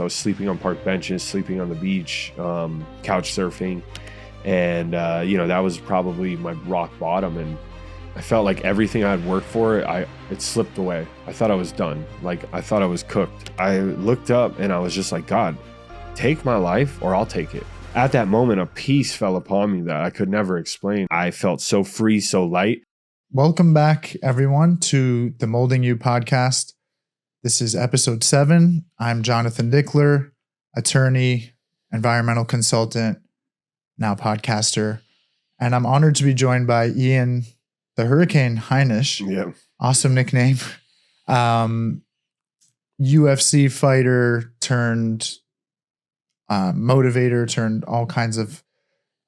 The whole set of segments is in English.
was sleeping on park benches, sleeping on the beach, couch surfing. And, that was probably my rock bottom. And I felt like everything I had worked for, it slipped away. I thought I was done. Like, I thought I was cooked. I looked up and I was just like, God, take my life or I'll take it. At that moment, a peace fell upon me that I could never explain. I felt so free, so light. Welcome back, everyone, to the Molding You podcast. This is episode 7. I'm Jonathan Dickler, attorney, environmental consultant, now podcaster. And I'm honored to be joined by Ian, the Hurricane Heinisch. Yeah. Awesome nickname. UFC fighter turned motivator turned all kinds of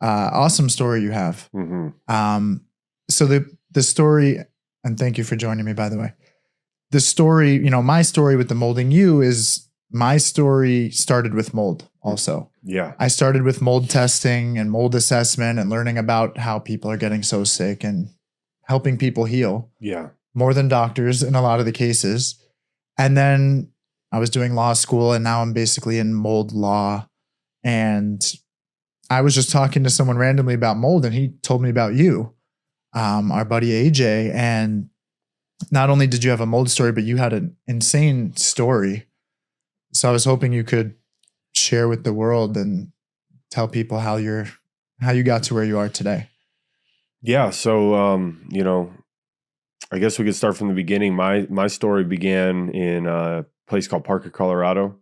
awesome story you have. Mm-hmm. So the story, and thank you for joining me, by the way. The story, my story with the Molding You is my story started with mold also. Yeah. I started with mold testing and mold assessment and learning about how people are getting so sick and helping people heal. Yeah. More than doctors in a lot of the cases. And then I was doing law school and now I'm basically in mold law. And I was just talking to someone randomly about mold and he told me about you, our buddy AJ. And not only did you have a mold story, but you had an insane story. So I was hoping you could share with the world and tell people how you got to where you are today. Yeah. So, I guess we could start from the beginning. My story began in a place called Parker, Colorado.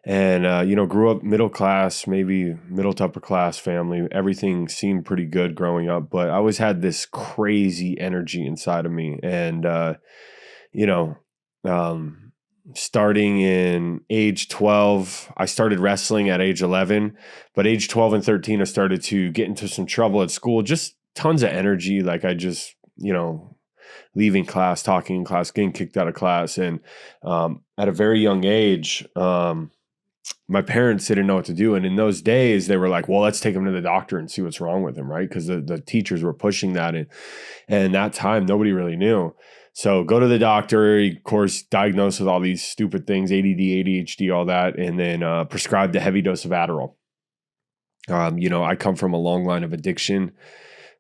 And, grew up middle class, maybe middle to upper class family. Everything seemed pretty good growing up, but I always had this crazy energy inside of me. And, starting in age 12, I started wrestling at age 11, but age 12 and 13, I started to get into some trouble at school, just tons of energy. Like I just, leaving class, talking in class, getting kicked out of class. And at a very young age, my parents didn't know what to do. And in those days, they were like, well, let's take him to the doctor and see what's wrong with him, right? Because the teachers were pushing that. And that time, nobody really knew. So go to the doctor, of course, diagnosed with all these stupid things, ADD, ADHD, all that, and then prescribed a heavy dose of Adderall. I come from a long line of addiction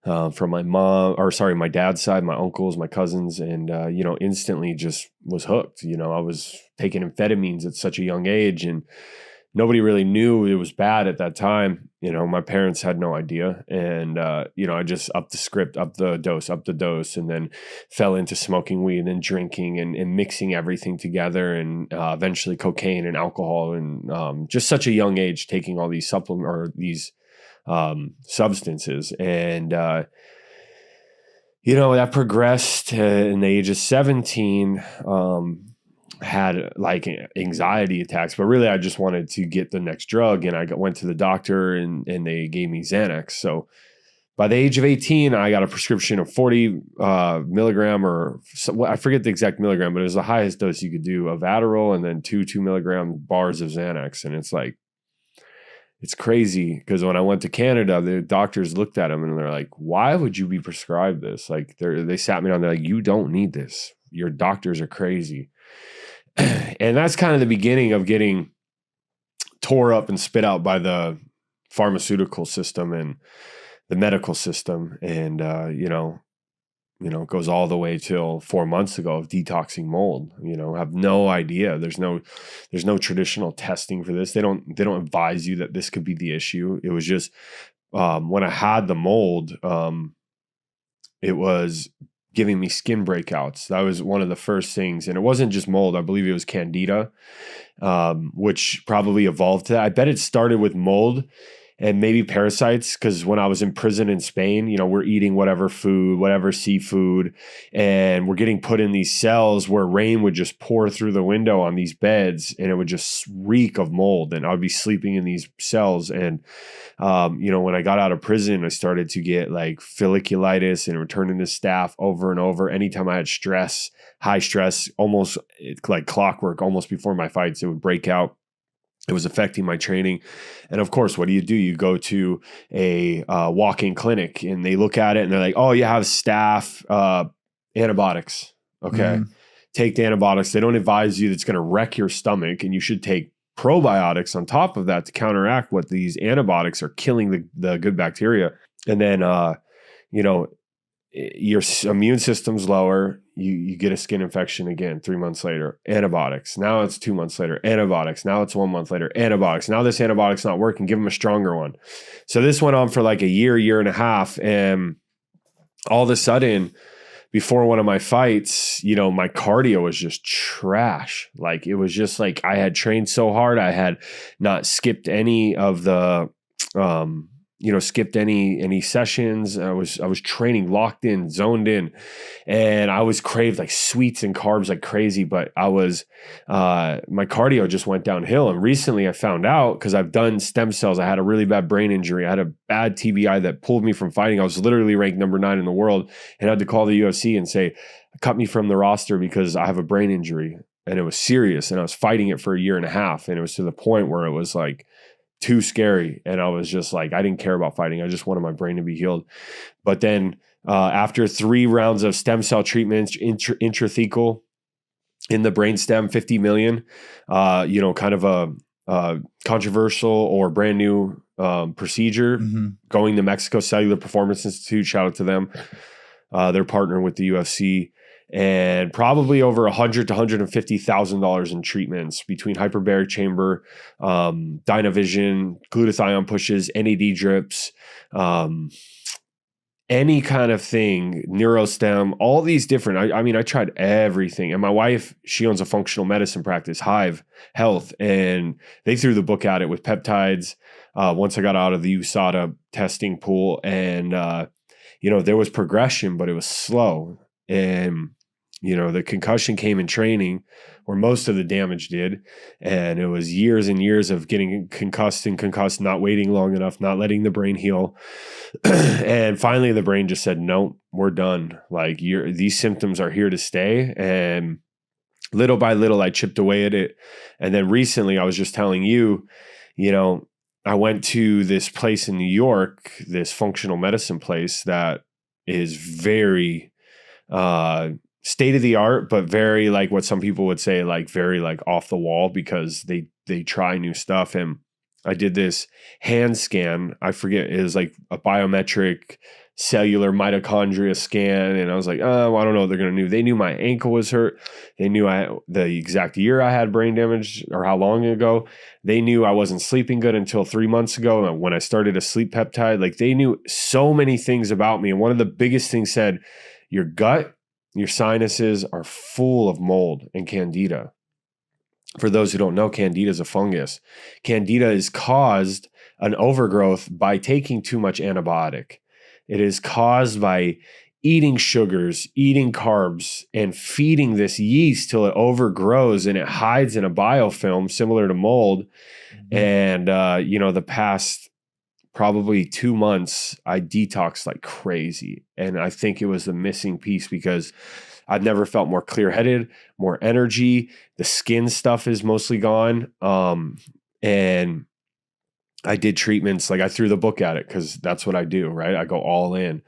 from my dad's side, my uncles, my cousins, and, instantly just was hooked. I was taking amphetamines at such a young age and nobody really knew it was bad at that time. My parents had no idea. And, I just upped the script, upped the dose, and then fell into smoking weed and drinking and mixing everything together and eventually cocaine and alcohol and just such a young age taking all these supplements or these substances. And, that progressed in the age of 17, had like anxiety attacks, but really I just wanted to get the next drug. And I went to the doctor and they gave me Xanax. So by the age of 18, I got a prescription of 40 milligram I forget the exact milligram, but it was the highest dose you could do of Adderall and then 2 milligram bars of Xanax. And it's crazy because when I went to Canada, the doctors looked at him and they're like, why would you be prescribed this? Like they sat me down. They're like, you don't need this. Your doctors are crazy. And that's kind of the beginning of getting tore up and spit out by the pharmaceutical system and the medical system. And, it goes all the way till 4 months ago of detoxing mold. Have no idea. There's no traditional testing for this. They don't advise you that this could be the issue. It was just when I had the mold, it was giving me skin breakouts. That was one of the first things. And it wasn't just mold. I believe it was candida, which probably evolved to that. I bet it started with mold and maybe parasites, because when I was in prison in Spain, we're eating whatever food, whatever seafood, and we're getting put in these cells where rain would just pour through the window on these beds and it would just reek of mold. And I'd be sleeping in these cells. And, when I got out of prison, I started to get like folliculitis and returning to staff over and over. Anytime I had stress, high stress, almost like clockwork, almost before my fights, it would break out. It was affecting my training. And of course, what do? You go to a walk-in clinic and they look at it and they're like, oh, you have staph antibiotics. Okay. Take the antibiotics. They don't advise you that it's going to wreck your stomach and you should take probiotics on top of that to counteract what these antibiotics are killing the good bacteria. And then, you know, your immune system's lower. You get a skin infection again 3 months later, antibiotics. Now it's 2 months later, antibiotics. Now it's 1 month later, antibiotics. Now this antibiotic's not working. Give them a stronger one. So this went on for like a year and a half. And all of a sudden, before one of my fights, you know, my cardio was just trash. Like it was just like I had trained so hard. I had not skipped any of the, skipped any sessions. I was training locked in, zoned in, and I was craved like sweets and carbs like crazy. But I was, my cardio just went downhill. And recently I found out, because I've done stem cells. I had a really bad brain injury. I had a bad TBI that pulled me from fighting. I was literally ranked number 9 in the world, and I had to call the UFC and say, cut me from the roster because I have a brain injury. And it was serious. And I was fighting it for a year and a half. And it was to the point where it was like too scary. And I was just like, I didn't care about fighting. I just wanted my brain to be healed. But then after 3 rounds of stem cell treatments, intrathecal in the brainstem, 50 million, kind of a controversial or brand new procedure, going to Mexico Cellular Performance Institute, shout out to them. They're partnering with the UFC. And probably over $100,000 to $150,000 in treatments between hyperbaric chamber, Dynavision, glutathione pushes, NAD drips, any kind of thing, neurostem, all these different. I tried everything. And my wife, she owns a functional medicine practice, Hive Health, and they threw the book at it with peptides. Once I got out of the USADA testing pool, and there was progression, but it was slow. And the concussion came in training, where most of the damage did. And it was years and years of getting concussed, not waiting long enough, not letting the brain heal. And finally the brain just said, no, we're done. Like these symptoms are here to stay. And little by little, I chipped away at it. And then recently I was just telling you, I went to this place in New York, this functional medicine place that is very, state of the art, but very like what some people would say, like very like off the wall, because they try new stuff. And I did this hand scan. I forget, it was like a biometric cellular mitochondria scan. And I was like, oh, I don't know what they're going to do. They knew my ankle was hurt. They knew the exact year I had brain damage, or how long ago. They knew I wasn't sleeping good until 3 months ago when I started a sleep peptide. Like they knew so many things about me. And one of the biggest things said, your gut, your sinuses are full of mold and candida. For those who don't know, candida is a fungus. Candida is caused an overgrowth by taking too much antibiotic. It is caused by eating sugars, eating carbs, and feeding this yeast till it overgrows and it hides in a biofilm similar to mold. And, the past probably 2 months, I detoxed like crazy. And I think it was the missing piece, because I've never felt more clear-headed, more energy. The skin stuff is mostly gone. And I did treatments, like I threw the book at it because that's what I do, right? I go all in.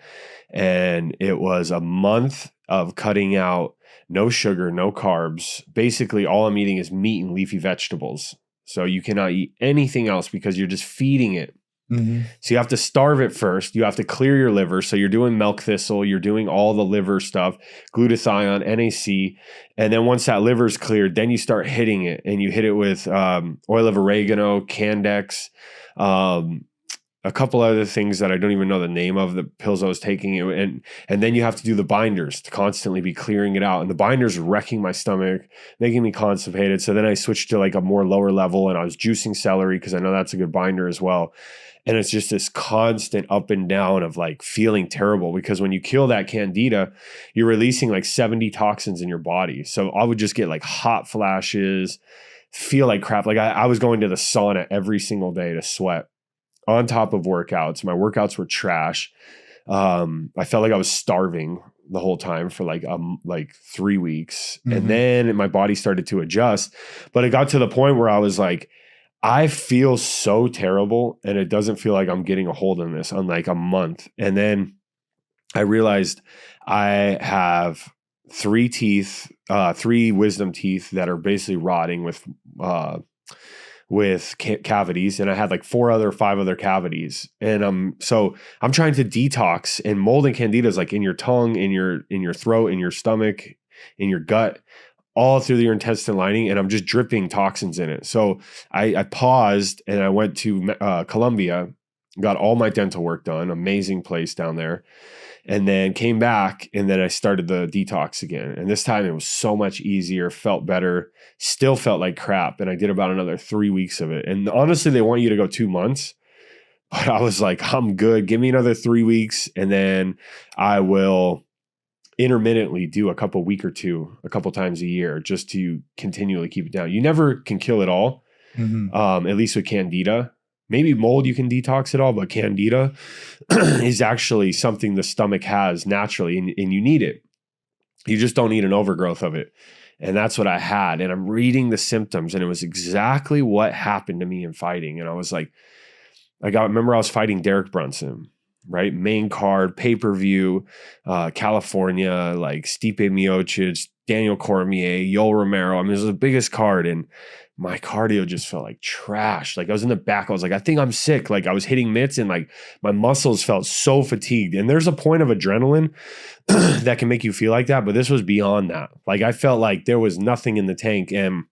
And it was a month of cutting out no sugar, no carbs. Basically, all I'm eating is meat and leafy vegetables. So you cannot eat anything else because you're just feeding it. So you have to starve it first. You have to clear your liver. So you're doing milk thistle, you're doing all the liver stuff, glutathione, NAC. And then once that liver's cleared, then you start hitting it, and you hit it with oil of oregano, Candex, a couple other things that I don't even know the name of, the pills I was taking. And then you have to do the binders to constantly be clearing it out. And the binders are wrecking my stomach, making me constipated. So then I switched to like a more lower level, and I was juicing celery because I know that's a good binder as well. And it's just this constant up and down of like feeling terrible, because when you kill that candida, you're releasing like 70 toxins in your body. So I would just get like hot flashes, feel like crap. Like I was going to the sauna every single day to sweat on top of workouts. My workouts were trash. I felt like I was starving the whole time for like 3 weeks. And then my body started to adjust, but it got to the point where I was like, I feel so terrible, and it doesn't feel like I'm getting a hold on this on like a month. And then I realized I have 3 teeth, 3 wisdom teeth that are basically rotting with with cavities, and I had like 5 other cavities. And so I'm trying to detox, and mold and candida is like in your tongue, in your throat, in your stomach, in your gut, all through your intestine lining, and I'm just dripping toxins in it. So I paused and I went to Colombia, got all my dental work done, amazing place down there, and then came back, and then I started the detox again. And this time it was so much easier, felt better, still felt like crap. And I did about another 3 weeks of it. And honestly, they want you to go 2 months, but I was like, I'm good. Give me another 3 weeks, and then I will intermittently do a couple times a year, just to continually keep it down. You never can kill it all. At least with candida. Maybe mold you can detox it all, but candida is actually something the stomach has naturally, and you need it. You just don't need an overgrowth of it. And that's what I had. And I'm reading the symptoms, and it was exactly what happened to me in fighting. And I was like, remember I was fighting Derek Brunson, right? Main card, pay-per-view, California, like Stipe Miocic, Daniel Cormier, Yoel Romero. I mean, it was the biggest card, and my cardio just felt like trash. Like I was in the back. I was like, I think I'm sick. Like I was hitting mitts, and like my muscles felt so fatigued. And there's a point of adrenaline that can make you feel like that. But this was beyond that. Like I felt like there was nothing in the tank. And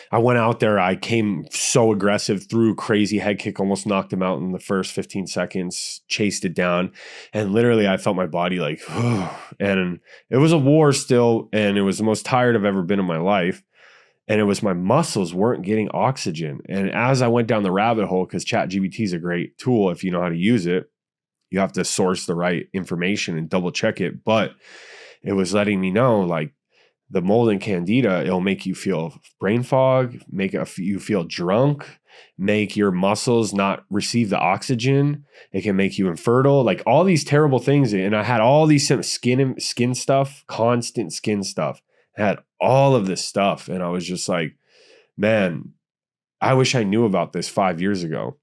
I went out there. I came so aggressive, threw crazy head kick, almost knocked him out in the first 15 seconds, chased it down. And literally I felt my body like, and it was a war still. And it was the most tired I've ever been in my life. And it was my muscles weren't getting oxygen. And as I went down the rabbit hole, because ChatGPT is a great tool if you know how to use it, you have to source the right information and double check it. But it was letting me know, like, the mold and candida, it'll make you feel brain fog, make you feel drunk, make your muscles not receive the oxygen. It can make you infertile, like all these terrible things. And I had all these skin stuff, constant skin stuff. I had all of this stuff. And I was just like, man, I wish I knew about this 5 years ago.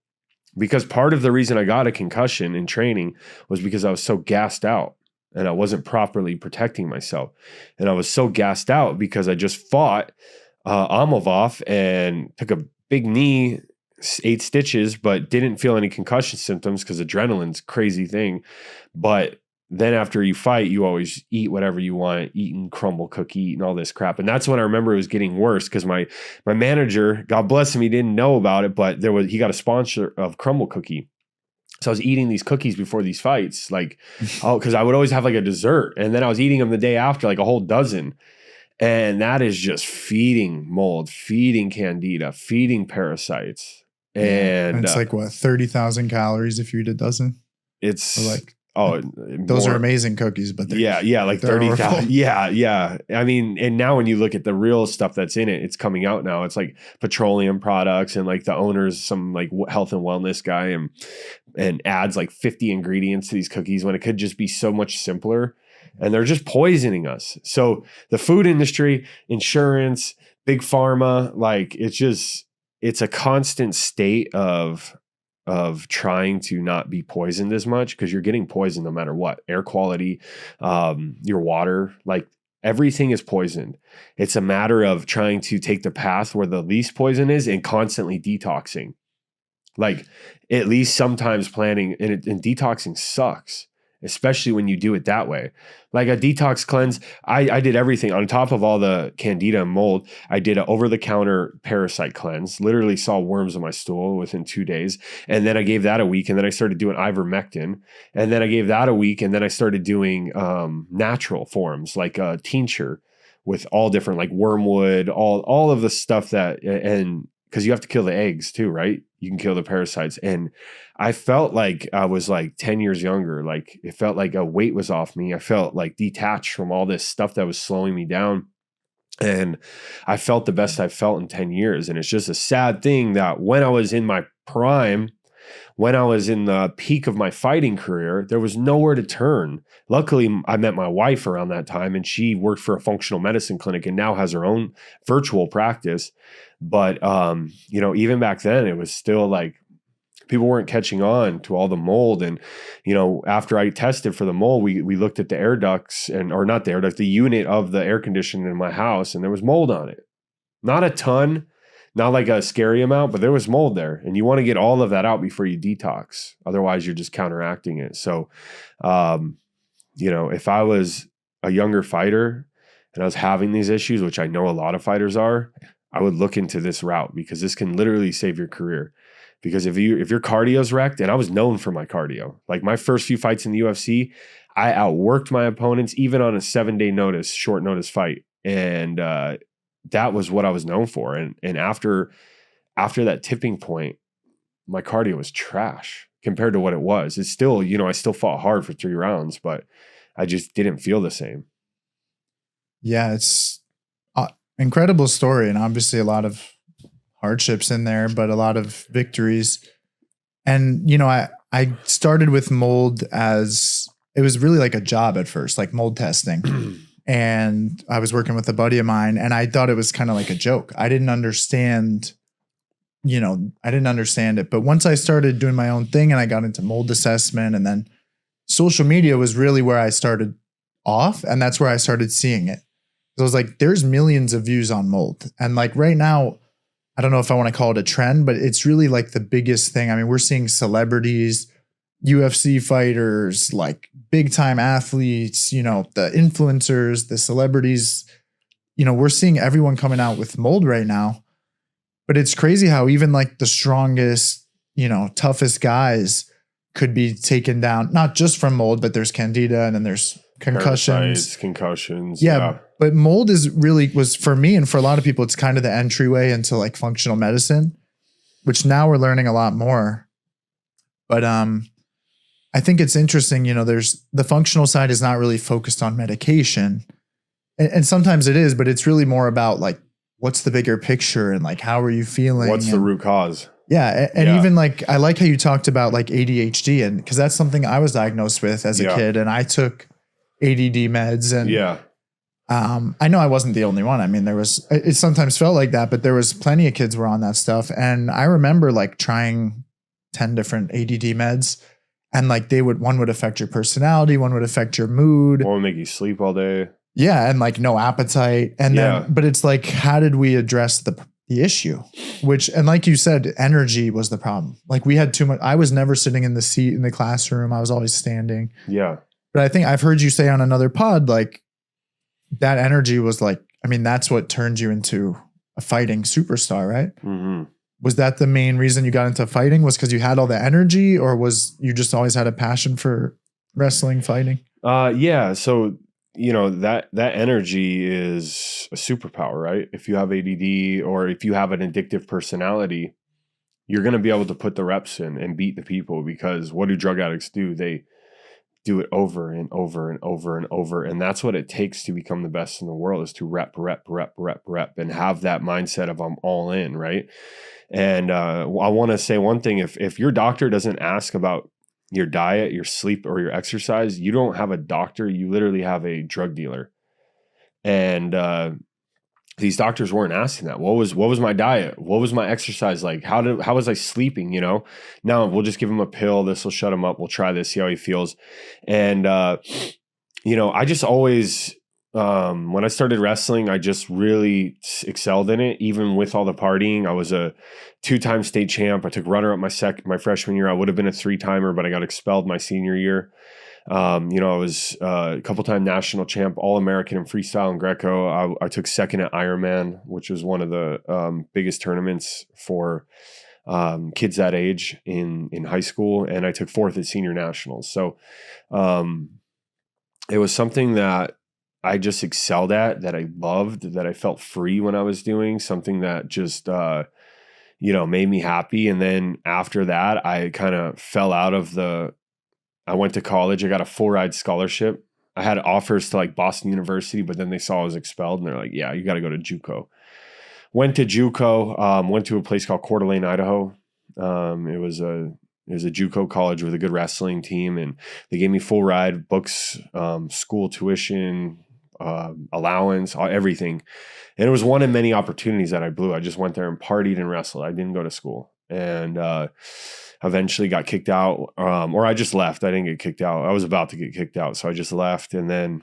Because part of the reason I got a concussion in training was because I was so gassed out. And I wasn't properly protecting myself. And I was so gassed out because I just fought Amavov and took a big knee, 8 stitches, but didn't feel any concussion symptoms because adrenaline's a crazy thing. But then after you fight, you always eat whatever you want, eating crumble cookie, eating all this crap. And that's when I remember it was getting worse because my manager, God bless him, he didn't know about it, but he got a sponsor of crumble cookie. So I was eating these cookies before these fights, like, because I would always have like a dessert. And then I was eating them the day after, like a whole dozen. And that is just feeding mold, feeding candida, feeding parasites. And it's like what, 30,000 calories if you eat a dozen? It's like, those are amazing cookies, but like 30,000. Yeah. I mean, and now when you look at the real stuff that's in it, it's coming out now. It's like petroleum products, and like the owner's some like health and wellness guy, and adds like 50 ingredients to these cookies when it could just be so much simpler. And they're just poisoning us. So the food industry, insurance, big pharma, like it's a constant state of trying to not be poisoned as much, because you're getting poisoned no matter what. Air quality, your water, like everything is poisoned. It's a matter of trying to take the path where the least poison is and constantly detoxing. Like at least sometimes planning, and detoxing sucks, especially when you do it that way. Like a detox cleanse, I did everything on top of all the candida and mold. I did an over-the-counter parasite cleanse, literally saw worms in my stool within 2 days. And then I gave that a week, and then I started doing ivermectin. And then I gave that a week, and then I started doing natural forms, like a tincture with all different, like wormwood, all of the stuff that, and because you have to kill the eggs too, right? You can kill the parasites. And I felt like I was like 10 years younger. Like it felt like a weight was off me. I felt like detached from all this stuff that was slowing me down. And I felt the best I've felt in 10 years. And it's just a sad thing that when I was in my prime, when I was in the peak of my fighting career, there was nowhere to turn. Luckily, I met my wife around that time, and she worked for a functional medicine clinic and now has her own virtual practice. But, even back then, it was still like people weren't catching on to all the mold. And, after I tested for the mold, we looked at the air ducts or not the air duct, the unit of the air conditioning in my house, and there was mold on it. Not a ton, Not like a scary amount, but there was mold there, and you want to get all of that out before you detox. Otherwise, you're just counteracting it. So, if I was a younger fighter and I was having these issues, which I know a lot of fighters are, I would look into this route because this can literally save your career. Because if your cardio's wrecked, and I was known for my cardio, like my first few fights in the UFC, I outworked my opponents even on a 7-day notice, short notice fight. And that was what I was known for. And after that tipping point, my cardio was trash compared to what it was. It's still, I still fought hard for 3 rounds, but I just didn't feel the same. Yeah, it's incredible story, and obviously a lot of hardships in there, but a lot of victories. And, I started with mold as it was really like a job at first, like mold testing. And I was working with a buddy of mine, and I thought it was kind of like a joke. I didn't understand it. But once I started doing my own thing and I got into mold assessment, and then social media was really where I started off. And that's where I started seeing it. So I was like, there's millions of views on mold. And like right now, I don't know if I want to call it a trend, but it's really like the biggest thing. I mean, we're seeing celebrities, UFC fighters, like big time athletes, the influencers, the celebrities, we're seeing everyone coming out with mold right now. But it's crazy how even like the strongest, toughest guys could be taken down, not just from mold, but there's candida and then there's concussions. Yeah. But mold was for me and for a lot of people, it's kind of the entryway into like functional medicine, which now we're learning a lot more. But I think it's interesting, there's the functional side is not really focused on medication. And sometimes it is, but it's really more about like, what's the bigger picture and like, how are you feeling? What's the root cause? Yeah. And even like, I like how you talked about like ADHD, and because that's something I was diagnosed with as a kid, and I took ADD meds, and I know I wasn't the only one. I mean, it sometimes felt like that, but there was plenty of kids were on that stuff. And I remember like trying 10 different ADD meds, and like one would affect your personality. One would affect your mood. One would make you sleep all day. Yeah. And like no appetite. And then, but it's like, how did we address the issue? And like you said, energy was the problem. Like we had too much. I was never sitting in the seat in the classroom. I was always standing. Yeah. But I think I've heard you say on another pod, like that energy was like, I mean, that's what turned you into a fighting superstar, right? Mm-hmm. Was that the main reason you got into fighting, was because you had all the energy, or was you just always had a passion for wrestling, fighting? Yeah. So, that energy is a superpower, right? If you have ADD or if you have an addictive personality, you're going to be able to put the reps in and beat the people, because what do drug addicts do? They do it over and over and over and over. And that's what it takes to become the best in the world, is to rep and have that mindset of I'm all in, right? And I want to say one thing. If your doctor doesn't ask about your diet, your sleep, or your exercise, you don't have a doctor. You literally have a drug dealer. And these doctors weren't asking that. What was my diet? What was my exercise like? How was I sleeping? Now we'll just give him a pill. This will shut him up. We'll try this, see how he feels. And I just always, when I started wrestling, I just really excelled in it. Even with all the partying, I was a 2-time state champ. I took runner up my freshman year. I would have been a 3-timer, but I got expelled my senior year. I was a couple-time national champ, All-American in freestyle and Greco. I took second at Ironman, which was one of the biggest tournaments for kids that age in high school. And I took 4th at senior nationals. So it was something that I just excelled at, that I loved, that I felt free when I was doing, something that just, made me happy. And then after that, I kind of fell out of I went to college. I got a full ride scholarship. I had offers to like Boston University, but then they saw I was expelled and they're like, yeah, you got to go to JUCO. Went to JUCO, went to a place called Coeur d'Alene, Idaho. It was a JUCO college with a good wrestling team, and they gave me full ride, books, school tuition, allowance, everything. And it was one of many opportunities that I blew. I just went there and partied and wrestled. I didn't go to school, and eventually got kicked out, or I just left. I didn't get kicked out. I was about to get kicked out, so I just left, and then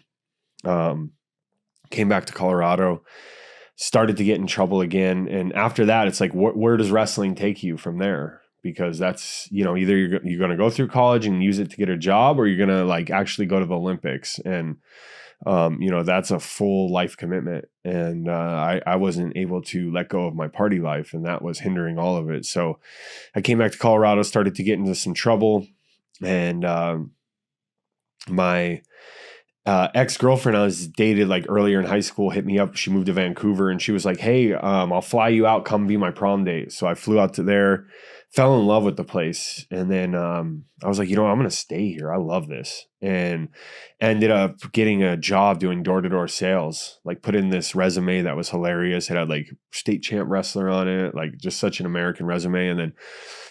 came back to Colorado. started to get in trouble again. And after that, it's like, where does wrestling take you from there? Because that's, either you're going to go through college and use it to get a job, or you're going to like actually go to the Olympics. And, that's a full life commitment. And I wasn't able to let go of my party life, and that was hindering all of it. So I came back to Colorado, started to get into some trouble. And my ex-girlfriend I was dated like earlier in high school hit me up. She moved to Vancouver, and she was like, hey, I'll fly you out, come be my prom date. So I flew out to there, fell in love with the place. And then I was like, I'm going to stay here. I love this. And ended up getting a job doing door-to-door sales, like put in this resume that was hilarious. It had like state champ wrestler on it, like just such an American resume. And then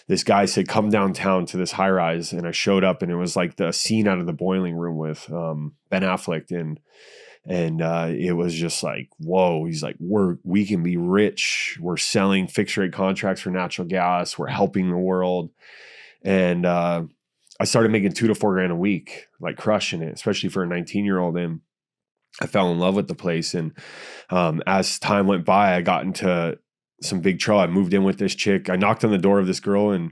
this guy said, come downtown to this high rise. And I showed up, and it was like the scene out of The Boiling Room with Ben Affleck. And it was just like, whoa, he's like, we can be rich. We're selling fixed rate contracts for natural gas. We're helping the world. And I started making $2,000 to $4,000 a week, like crushing it, especially for a 19-year-old. And I fell in love with the place. And as time went by, I got into some big trouble. I moved in with this chick. I knocked on the door of this girl, and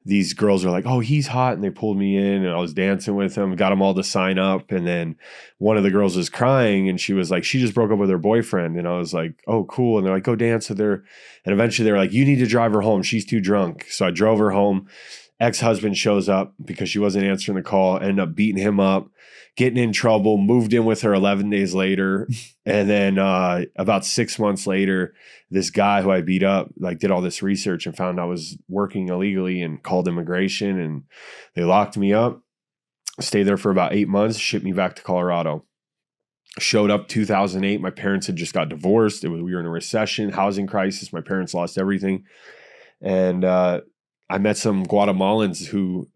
these girls were like, oh, he's hot. And they pulled me in, and I was dancing with them, got them all to sign up. And then one of the girls was crying, and she was like, she just broke up with her boyfriend. And I was like, oh, cool. And they're like, go dance with her. And eventually they were like, you need to drive her home. She's too drunk. So I drove her home. Ex-husband shows up because she wasn't answering the call, ended up beating him up, getting in trouble, moved in with her 11 days later. And then about 6 months later, this guy who I beat up, like did all this research and found I was working illegally and called immigration, and they locked me up. Stayed there for about 8 months, shipped me back to Colorado. Showed up 2008. My parents had just got divorced. We were in a recession, housing crisis. My parents lost everything. And I met some Guatemalans who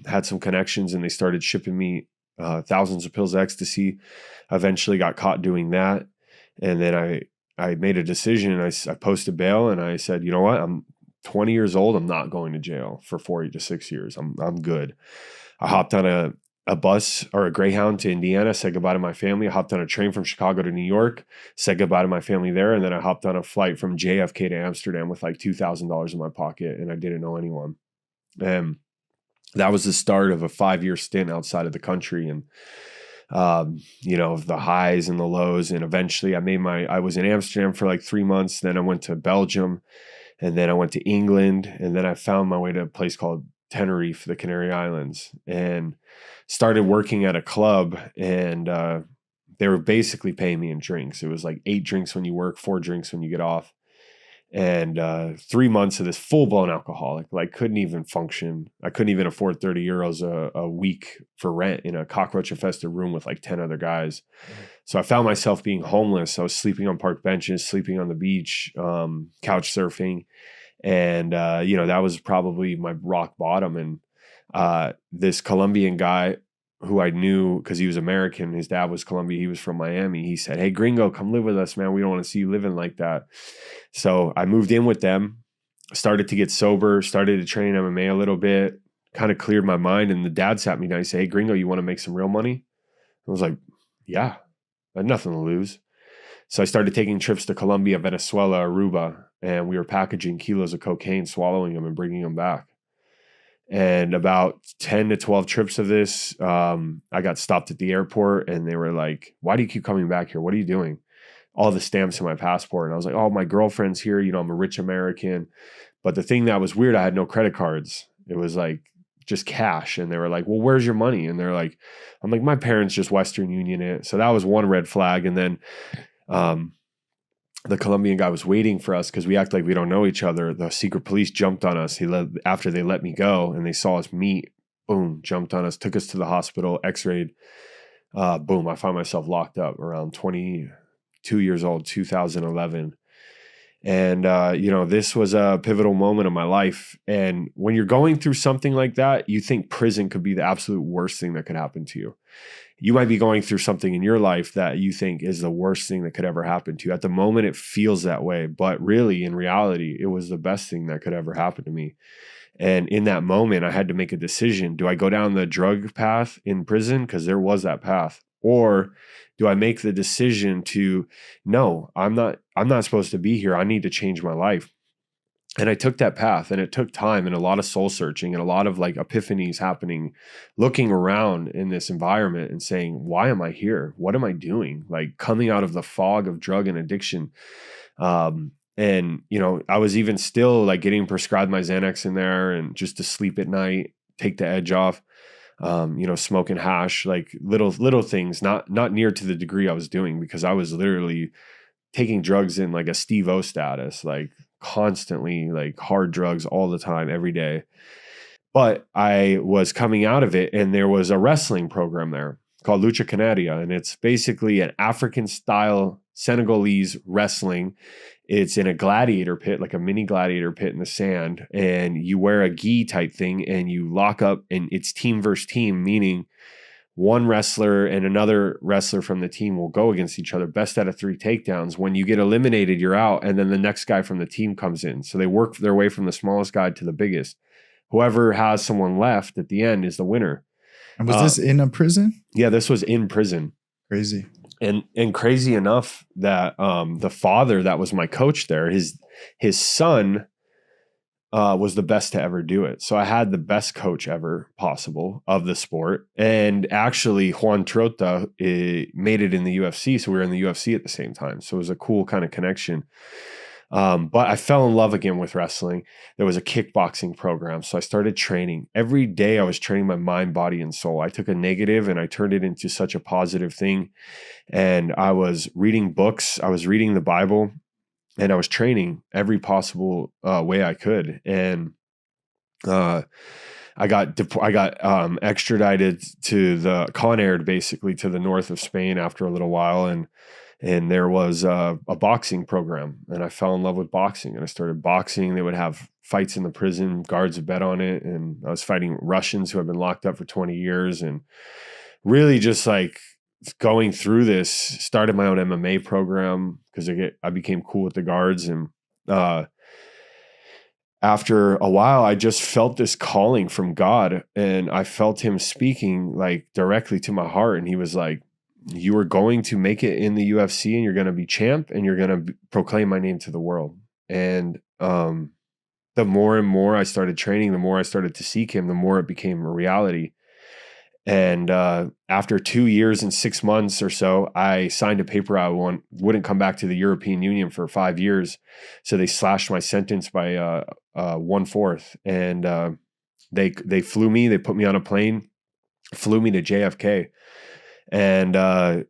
had some connections, and they started shipping me thousands of pills of ecstasy. I eventually got caught doing that. And then I made a decision, and I posted bail, and I said, you know what? I'm 20 years old. I'm not going to jail for 4 to 6 years. I'm good. I hopped on a bus or a Greyhound to Indiana, said goodbye to my family. I hopped on a train from Chicago to New York, said goodbye to my family there. And then I hopped on a flight from JFK to Amsterdam with like $2,000 in my pocket, and I didn't know anyone. And that was the start of a 5-year stint outside of the country. And, the highs and the lows. And eventually I was in Amsterdam for like 3 months. Then I went to Belgium, and then I went to England. And then I found my way to a place called Tenerife, the Canary Islands, and started working at a club. And they were basically paying me in drinks. It was like 8 drinks when you work, 4 drinks when you get off. And 3 months of this full-blown alcoholic, like couldn't even function. I couldn't even afford 30 euros a week for rent in a cockroach-infested room with like 10 other guys. So I found myself being homeless. I was sleeping on park benches, sleeping on the beach, couch surfing. And, that was probably my rock bottom. And this Colombian guy who I knew because he was American, his dad was Colombian, he was from Miami. He said, hey, gringo, come live with us, man. We don't want to see you living like that. So I moved in with them, started to get sober, started to train MMA a little bit, kind of cleared my mind. And the dad sat me down. He said, hey, gringo, you want to make some real money? I was like, yeah, I had nothing to lose. So I started taking trips to Colombia, Venezuela, Aruba, and we were packaging kilos of cocaine, swallowing them and bringing them back. And about 10 to 12 trips of this, I got stopped at the airport, and they were like, why do you keep coming back here? What are you doing? All the stamps in my passport. And I was like, oh, my girlfriend's here. I'm a rich American. But the thing that was weird, I had no credit cards. It was like just cash. And they were like, well, where's your money? And they're like, I'm like, my parents just Western Union it. So that was one red flag. And then the Colombian guy was waiting for us because we act like we don't know each other. The secret police jumped on us. After they let me go and they saw us meet, boom, jumped on us, took us to the hospital, x-rayed. Boom, I found myself locked up around 22 years old, 2011. And, this was a pivotal moment of my life. And when you're going through something like that, you think prison could be the absolute worst thing that could happen to you. You might be going through something in your life that you think is the worst thing that could ever happen to you. At the moment, it feels that way. But really, in reality, it was the best thing that could ever happen to me. And in that moment, I had to make a decision. Do I go down the drug path in prison? Because there was that path. Or do I make the decision to, no, I'm not supposed to be here. I need to change my life. And I took that path, and it took time and a lot of soul searching and a lot of like epiphanies happening, looking around in this environment and saying, why am I here? What am I doing? Like coming out of the fog of drug and addiction. And, I was even still like getting prescribed my Xanax in there and just to sleep at night, take the edge off, smoking hash, like little things, not near to the degree I was doing, because I was literally taking drugs in like a Steve-O status, like constantly, like hard drugs all the time, every day. But I was coming out of it, and there was a wrestling program there called Lucha Canaria, and it's basically an African style Senegalese wrestling. It's in a gladiator pit, like a mini gladiator pit in the sand, and you wear a gi type thing and you lock up, and it's team versus team, meaning one wrestler and another wrestler from the team will go against each other, best out of 3 takedowns. When you get eliminated, you're out, and then the next guy from the team comes in. So they work their way from the smallest guy to the biggest. Whoever has someone left at the end is the winner. And was this in a prison? Yeah, this was in prison. Crazy. And crazy enough that the father that was my coach there, his son was the best to ever do it. So I had the best coach ever possible of the sport. And actually, Juan Trota made it in the UFC. So we were in the UFC at the same time. So it was a cool kind of connection. But I fell in love again with wrestling. There was a kickboxing program. So I started training. Every day I was training my mind, body, and soul. I took a negative and I turned it into such a positive thing. And I was reading books. I was reading the Bible. And I was training every possible way I could. And I got extradited to the Conair, basically to the north of Spain after a little while. And there was a boxing program, and I fell in love with boxing, and I started boxing. They would have fights in the prison, guards would bet on it. And I was fighting Russians who had been locked up for 20 years, and really just like going through this, started my own MMA program because I became cool with the guards. And after a while, I just felt this calling from God, and I felt him speaking like directly to my heart. And he was like, you are going to make it in the UFC, and you're going to be champ, and you're going to proclaim my name to the world. And the more and more I started training, the more I started to seek him, the more it became a reality. And after 2 years and 6 months or so, I signed a paper I wouldn't come back to the European Union for 5 years. So they slashed my sentence by 1/4. And they flew me, they put me on a plane, flew me to JFK. And I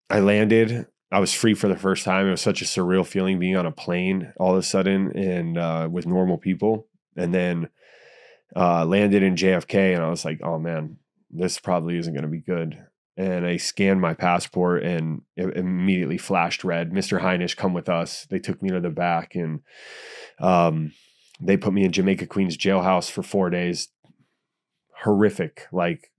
landed. I was free for the first time. It was such a surreal feeling being on a plane all of a sudden and with normal people. And then landed in JFK, and I was like, oh man, this probably isn't going to be good. And I scanned my passport, and it immediately flashed red. Mr. Heinisch, come with us. They took me to the back, and they put me in Jamaica Queens jailhouse for 4 days. Horrific, like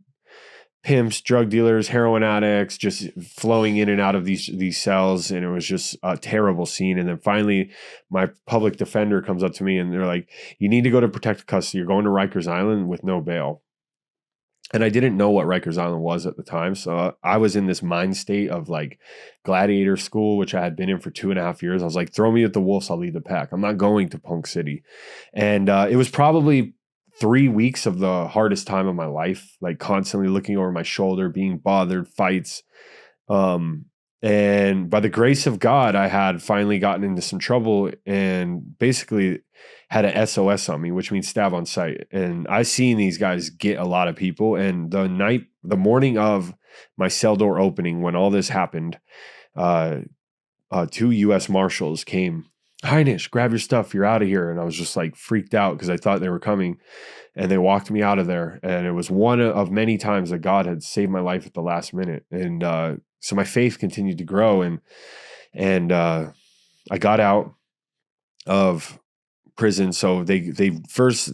pimps, drug dealers, heroin addicts, just flowing in and out of these cells. And it was just a terrible scene. And then finally my public defender comes up to me, and they're like, you need to go to protective custody. You're going to Rikers Island with no bail. And I didn't know what Rikers Island was at the time. So I was in this mind state of like gladiator school, which I had been in for 2.5 years. I was like, throw me at the wolves, I'll lead the pack. I'm not going to Punk City. And it was probably 3 weeks of the hardest time of my life, like constantly looking over my shoulder, being bothered, fights. And by the grace of God, I had finally gotten into some trouble and basically had an SOS on me, which means stab on sight. And I seen these guys get a lot of people. And the morning of my cell door opening, when all this happened, 2 U.S. Marshals came. Heinisch, grab your stuff. You're out of here. And I was just like freaked out because I thought they were coming, and they walked me out of there. And it was one of many times that God had saved my life at the last minute. And so my faith continued to grow. And I got out of prison. So they first,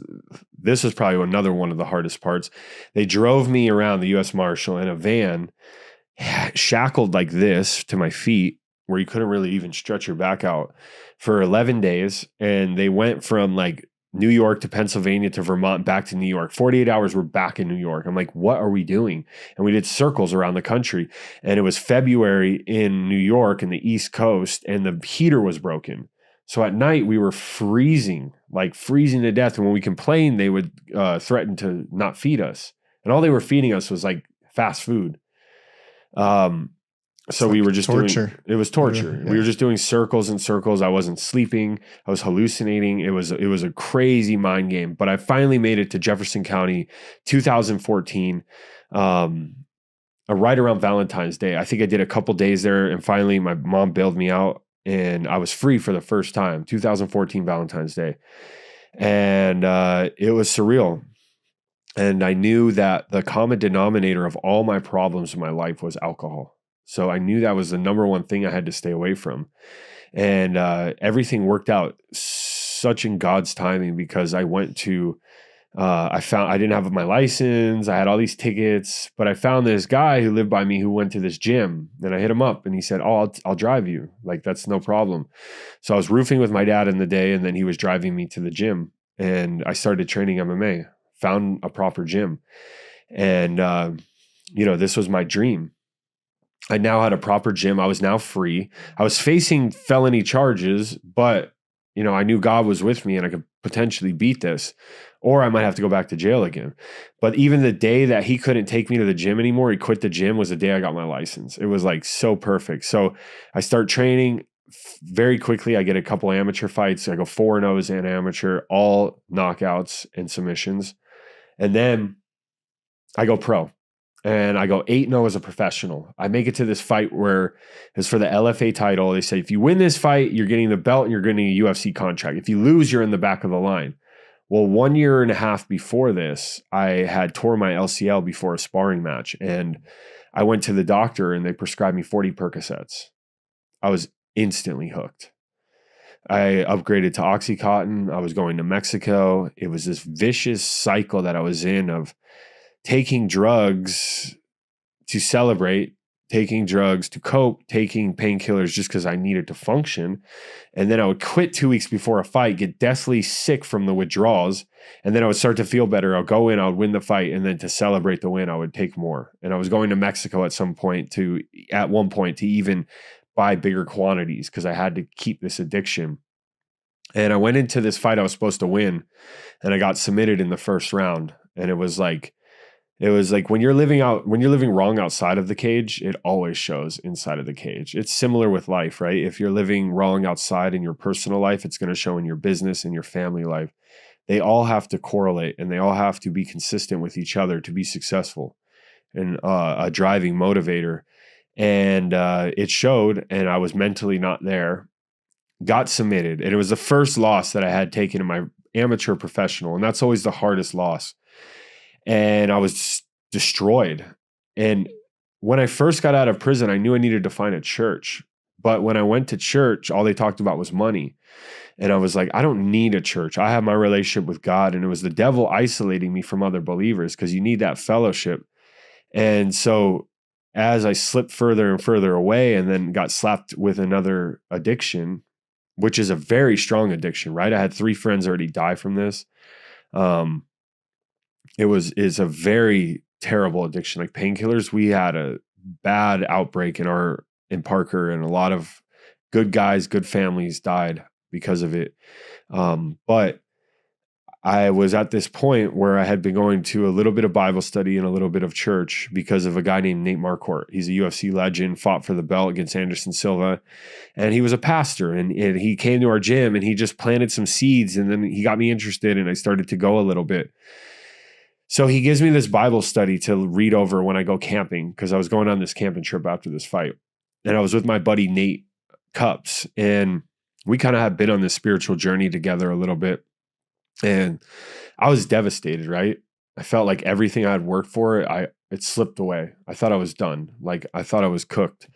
this was probably another one of the hardest parts. They drove me around the U.S. Marshal in a van, shackled like this to my feet, where you couldn't really even stretch your back out, for 11 days. And they went from like New York to Pennsylvania to Vermont, back to New York. 48 hours, we're back in New York. I'm like, what are we doing? And we did circles around the country. And it was February in New York and the East Coast, and the heater was broken. So at night we were freezing, like freezing to death. And when we complained, they would threaten to not feed us. And all they were feeding us was like fast food. So like we were just torture. doing, it was torture. Yeah. We were just doing circles and circles. I wasn't sleeping. I was hallucinating. It was a crazy mind game, but I finally made it to Jefferson County, 2014, right around Valentine's Day. I think I did a couple days there, and finally my mom bailed me out and I was free for the first time, 2014 Valentine's Day. And it was surreal. And I knew that the common denominator of all my problems in my life was alcohol. So I knew that was the number one thing I had to stay away from. And everything worked out such in God's timing, because I went to, I didn't have my license. I had all these tickets, but I found this guy who lived by me who went to this gym, and I hit him up and he said, "Oh, I'll drive you. Like, that's no problem." So I was roofing with my dad in the day, and then he was driving me to the gym, and I started training MMA, found a proper gym. And, this was my dream. I now had a proper gym. I was now free. I was facing felony charges, but I knew God was with me and I could potentially beat this, or I might have to go back to jail again. But even the day that he couldn't take me to the gym anymore, he quit the gym, was the day I got my license. It was like so perfect. So I start training very quickly. I get a couple amateur fights. I go 4-0 as an amateur, all knockouts and submissions. And then I go pro. And I go 8-0 as a professional. I make it to this fight where it's for the LFA title. They say, if you win this fight, you're getting the belt and you're getting a UFC contract. If you lose, you're in the back of the line. Well, 1.5 years before this, I had tore my LCL before a sparring match. And I went to the doctor and they prescribed me 40 Percocets. I was instantly hooked. I upgraded to Oxycontin. I was going to Mexico. It was this vicious cycle that I was in of taking drugs to celebrate, taking drugs to cope, taking painkillers just because I needed to function. And then I would quit 2 weeks before a fight, get deathly sick from the withdrawals. And then I would start to feel better. I'll go in, I would win the fight. And then to celebrate the win, I would take more. And I was going to Mexico at one point to even buy bigger quantities because I had to keep this addiction. And I went into this fight I was supposed to win, and I got submitted in the first round. And it was like when you're living wrong outside of the cage, it always shows inside of the cage. It's similar with life, right? If you're living wrong outside in your personal life, it's going to show in your business and your family life. They all have to correlate, and they all have to be consistent with each other to be successful, and a driving motivator. And it showed, and I was mentally not there. Got submitted, and it was the first loss that I had taken in my amateur professional, and that's always the hardest loss. And I was destroyed. And when I first got out of prison, I knew I needed to find a church. But when I went to church, all they talked about was money. And I was like, I don't need a church. I have my relationship with God. And it was the devil isolating me from other believers, because you need that fellowship. And so as I slipped further and further away, and then got slapped with another addiction, which is a very strong addiction, right? I had 3 friends already die from this. Is a very terrible addiction, like painkillers. We had a bad outbreak in Parker, and a lot of good guys, good families died because of it. But I was at this point where I had been going to a little bit of Bible study and a little bit of church because of a guy named Nate Marquardt. He's a UFC legend, fought for the belt against Anderson Silva. And he was a pastor, and he came to our gym, and he just planted some seeds, and then he got me interested, and I started to go a little bit. So he gives me this Bible study to read over when I go camping, because I was going on this camping trip after this fight. And I was with my buddy Nate Cups, and we kind of have been on this spiritual journey together a little bit. And I was devastated, right? I felt like everything I had worked for, it slipped away. I thought I was done. Like, I thought I was cooked.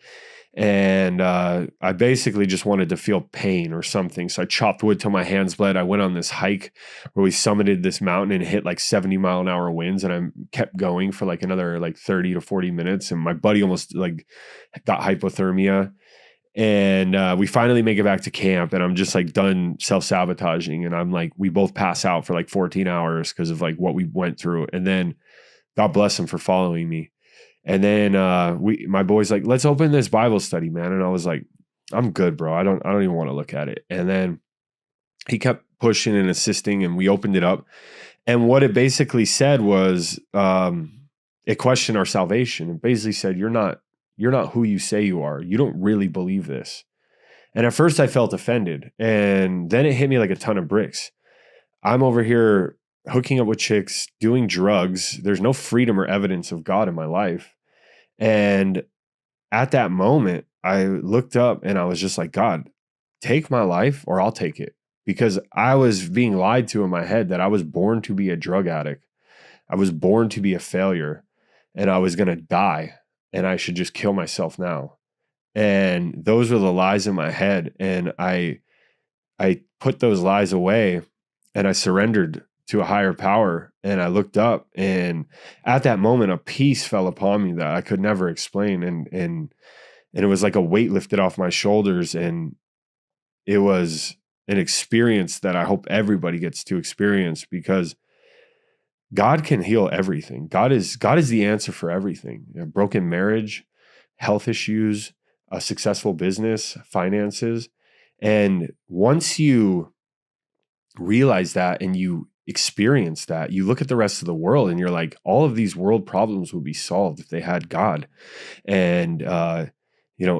And I basically just wanted to feel pain or something. So I chopped wood till my hands bled. I went on this hike where we summited this mountain and hit like 70-mile-an-hour winds. And I kept going for like another like 30 to 40 minutes. And my buddy almost like got hypothermia. And we finally make it back to camp, and I'm just like done self-sabotaging. And I'm like, we both pass out for like 14 hours because of like what we went through. And then God bless him for following me. And then my boy's like, let's open this Bible study, man. And I was like, I'm good, bro. I don't even want to look at it. And then he kept pushing and assisting, and we opened it up. And what it basically said was, it questioned our salvation. It basically said, you're not who you say you are. You don't really believe this. And at first I felt offended. And then it hit me like a ton of bricks. I'm over here hooking up with chicks, doing drugs. There's no freedom or evidence of God in my life. And at that moment, I looked up and I was just like, God, take my life or I'll take it. Because I was being lied to in my head that I was born to be a drug addict. I was born to be a failure, and I was going to die, and I should just kill myself now. And those were the lies in my head. And I put those lies away, and I surrendered to a higher power. And I looked up, and at that moment, a peace fell upon me that I could never explain. And it was like a weight lifted off my shoulders. And it was an experience that I hope everybody gets to experience, because God can heal everything. God is the answer for everything. A broken marriage, health issues, a successful business, finances. And once you realize that and you experience that, you look at the rest of the world and you're like, all of these world problems would be solved if they had God. And,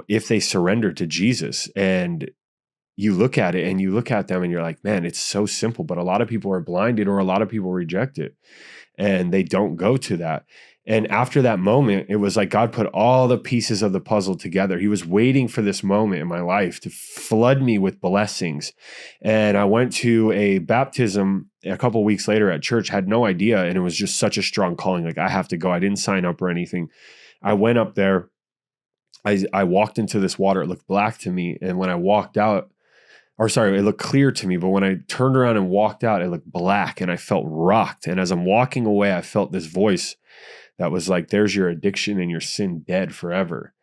if they surrendered to Jesus. And you look at it and you look at them and you're like, man, it's so simple. But a lot of people are blinded, or a lot of people reject it, and they don't go to that. And after that moment, it was like God put all the pieces of the puzzle together. He was waiting for this moment in my life to flood me with blessings. And I went to a baptism a couple of weeks later at church, had no idea. And it was just such a strong calling. Like, I have to go. I didn't sign up or anything. I went up there. I walked into this water. It looked black to me. And when I walked out, it looked clear to me, but when I turned around and walked out, it looked black, and I felt rocked. And as I'm walking away, I felt this voice that was like, there's your addiction and your sin dead forever.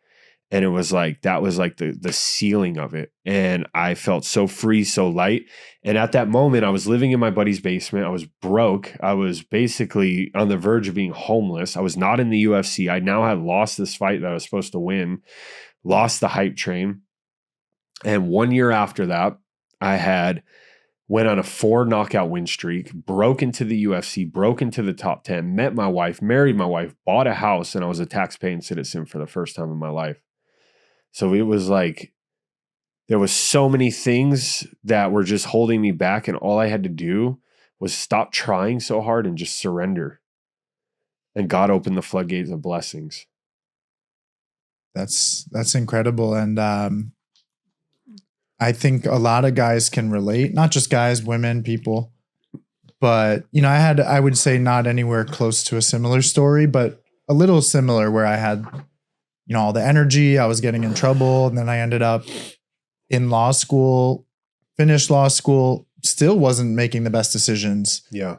And it was like, that was like the ceiling of it. And I felt so free, so light. And at that moment, I was living in my buddy's basement. I was broke. I was basically on the verge of being homeless. I was not in the UFC. I now had lost this fight that I was supposed to win, lost the hype train. And 1 year after that, I went on a 4 knockout win streak, broke into the UFC, broke into the top 10, met my wife, married my wife, bought a house, and I was a tax-paying citizen for the first time in my life. So it was like, there was so many things that were just holding me back, and all I had to do was stop trying so hard and just surrender. And God opened the floodgates of blessings. That's incredible. And I think a lot of guys can relate, not just guys, women, people. But, I would say not anywhere close to a similar story, but a little similar, where I had, all the energy, I was getting in trouble. And then I ended up in law school, finished law school, still wasn't making the best decisions. Yeah.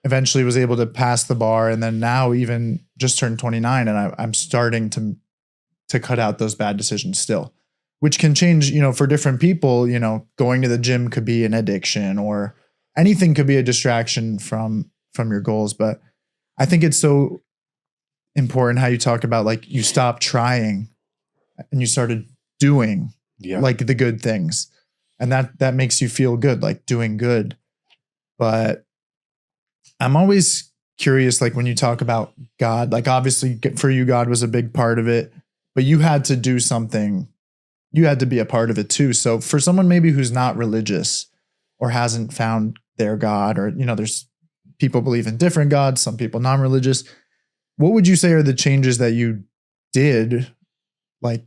Eventually was able to pass the bar. And then now even just turned 29, and I'm starting to cut out those bad decisions still, which can change, for different people. Going to the gym could be an addiction, or anything could be a distraction from your goals. But I think it's so important how you talk about, like, you stopped trying and you started doing, like, the good things. And that makes you feel good, like doing good. But I'm always curious, like, when you talk about God, like, obviously for you, God was a big part of it, but you had to do something. You had to be a part of it too. So for someone maybe who's not religious or hasn't found their God, or, there's people believe in different gods, some people non-religious. What would you say are the changes that you did, like,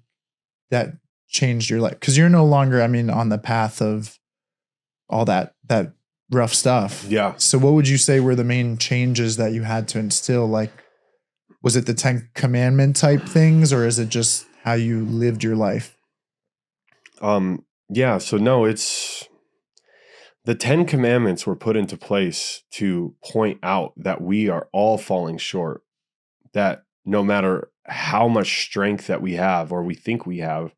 that changed your life? Because you're no longer, on the path of all that rough stuff. Yeah. So what would you say were the main changes that you had to instill? Like, was it the 10 commandment type things, or is it just how you lived your life? Yeah. So no, it's the 10 commandments were put into place to point out that we are all falling short, that no matter how much strength that we have, or we think we have,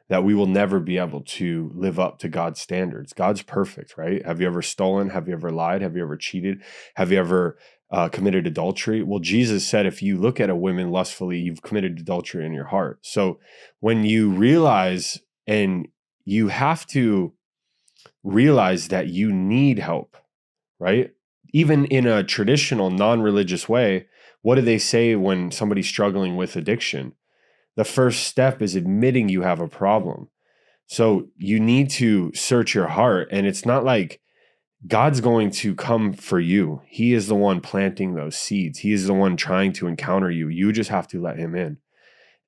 that we will never be able to live up to God's standards. God's perfect, right? Have you ever stolen? Have you ever lied? Have you ever cheated? Have you ever committed adultery? Well, Jesus said, if you look at a woman lustfully, you've committed adultery in your heart. So when you realize, and you have to realize that you need help, right? Even in a traditional non-religious way, what do they say when somebody's struggling with addiction? The first step is admitting you have a problem. So you need to search your heart. And it's not like God's going to come for you. He is the one planting those seeds. He is the one trying to encounter you. You just have to let him in.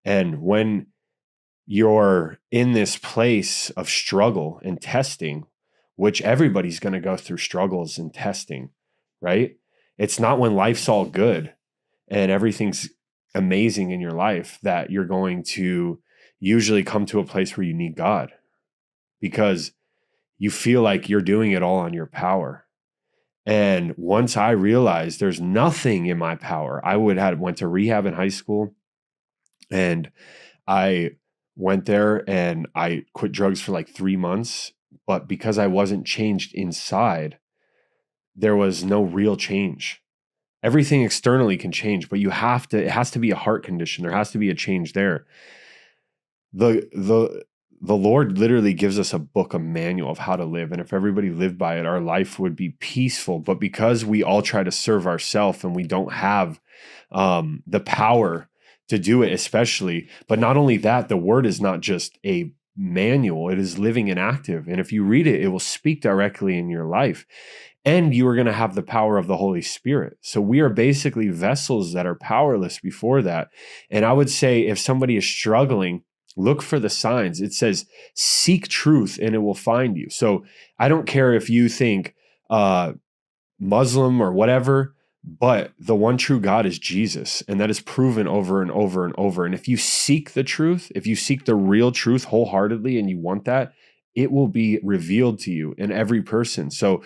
And when you're in this place of struggle and testing, which everybody's going to go through struggles and testing, right? It's not when life's all good and everything's amazing in your life that you're going to usually come to a place where you need God, because you feel like you're doing it all on your power. And once I realized there's nothing in my power, I went to rehab in high school, and I went there and I quit drugs for like 3 months. But because I wasn't changed inside, there was no real change. Everything externally can change, but it has to be a heart condition. There has to be a change there. The Lord literally gives us a book, a manual of how to live. And if everybody lived by it, our life would be peaceful. But because we all try to serve ourselves and we don't have the power to do it, especially, but not only that, the word is not just a manual, it is living and active. And if you read it, it will speak directly in your life. And you are going to have the power of the Holy Spirit. So we are basically vessels that are powerless before that. And I would say if somebody is struggling, look for the signs. It says, seek truth and it will find you. So I don't care if you think Muslim or whatever, but the one true God is Jesus. And that is proven over and over and over. And if you seek the truth, if you seek the real truth wholeheartedly and you want that, it will be revealed to you in every person. So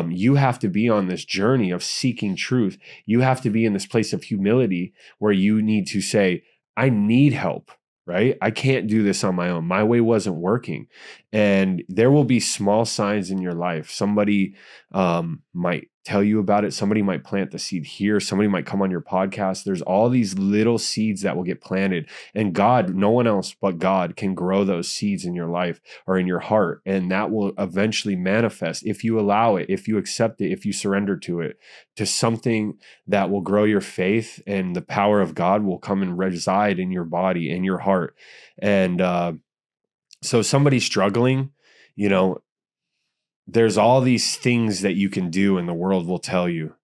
you have to be on this journey of seeking truth. You have to be in this place of humility where you need to say, I need help, right? I can't do this on my own. My way wasn't working. And there will be small signs in your life. Somebody might tell you about it. Somebody might plant the seed here. Somebody might come on your podcast. There's all these little seeds that will get planted. And God, no one else but God can grow those seeds in your life or in your heart. And that will eventually manifest if you allow it, if you accept it, if you surrender to it, to something that will grow your faith, and the power of God will come and reside in your body, in your heart. And so somebody struggling, you know, there's all these things that you can do and the world will tell you.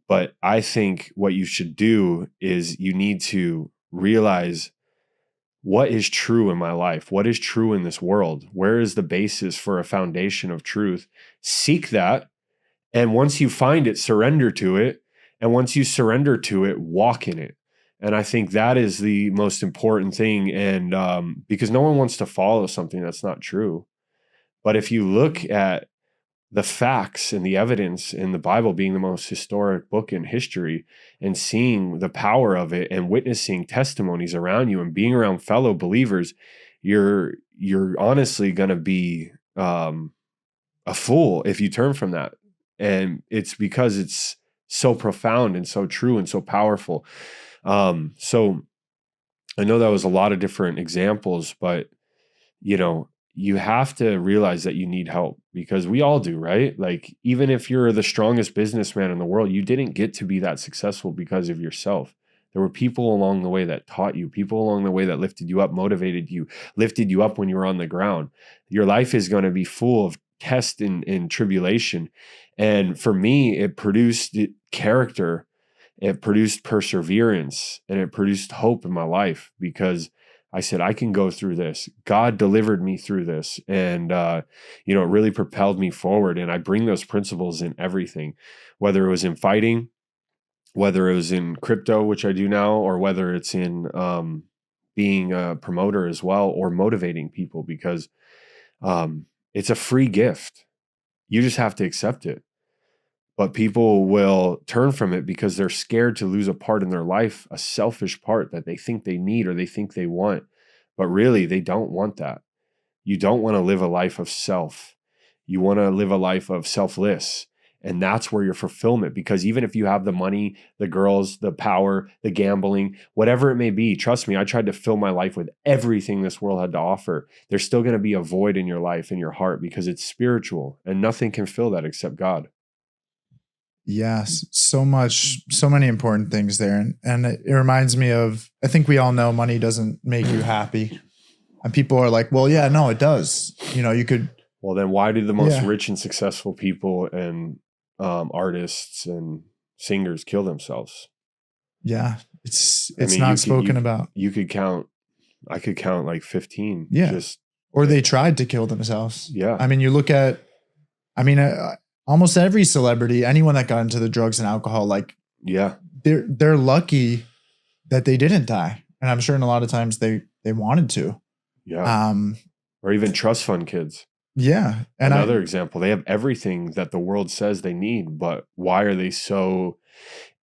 But I think what you should do is you need to realize what is true in my life, what is true in this world, where is the basis for a foundation of truth. Seek that. And once you find it, surrender to it. And once you surrender to it, walk in it. And I think that is the most important thing. And because no one wants to follow something that's not true. But if you look at the facts and the evidence in the Bible, being the most historic book in history, and seeing the power of it and witnessing testimonies around you and being around fellow believers, you're honestly going to be a fool if you turn from that. And it's because it's so profound and so true and so powerful. So I know that was a lot of different examples, but you have to realize that you need help, because we all do, right? Like, even if you're the strongest businessman in the world, you didn't get to be that successful because of yourself. There were people along the way that taught you, people along the way that lifted you up, motivated you, lifted you up when you were on the ground. Your life is going to be full of test and tribulation. And for me, it produced character, it produced perseverance, and it produced hope in my life, because I said, I can go through this. God delivered me through this. And, it really propelled me forward. And I bring those principles in everything, whether it was in fighting, whether it was in crypto, which I do now, or whether it's in being a promoter as well, or motivating people, because it's a free gift. You just have to accept it. but people will turn from it because they're scared to lose a part in their life, a selfish part that they think they need or they think they want. But really, they don't want that. You don't want to live a life of self. You want to live a life of selfless. And that's where your fulfillment, because even if you have the money, the girls, the power, the gambling, whatever it may be, trust me, I tried to fill my life with everything this world had to offer. There's still going to be a void in your life, in your heart, because it's spiritual and nothing can fill that except God. Yes, so much, so many important things there. And it reminds me of, I think we all know money doesn't make you happy. And people are like, well, yeah, no, it does. You know, you could. Well, then why do the most rich and successful people and artists and singers kill themselves? Yeah, it's not spoken about. You could count, I could count like 15. Yeah. Or they tried to kill themselves. Yeah. I mean, you look at, almost every celebrity, anyone that got into the drugs and alcohol, like, yeah, they're lucky that they didn't die. And I'm sure in a lot of times they wanted to. Yeah. Or even trust fund kids. Yeah. And another example, they have everything that the world says they need, but why are they so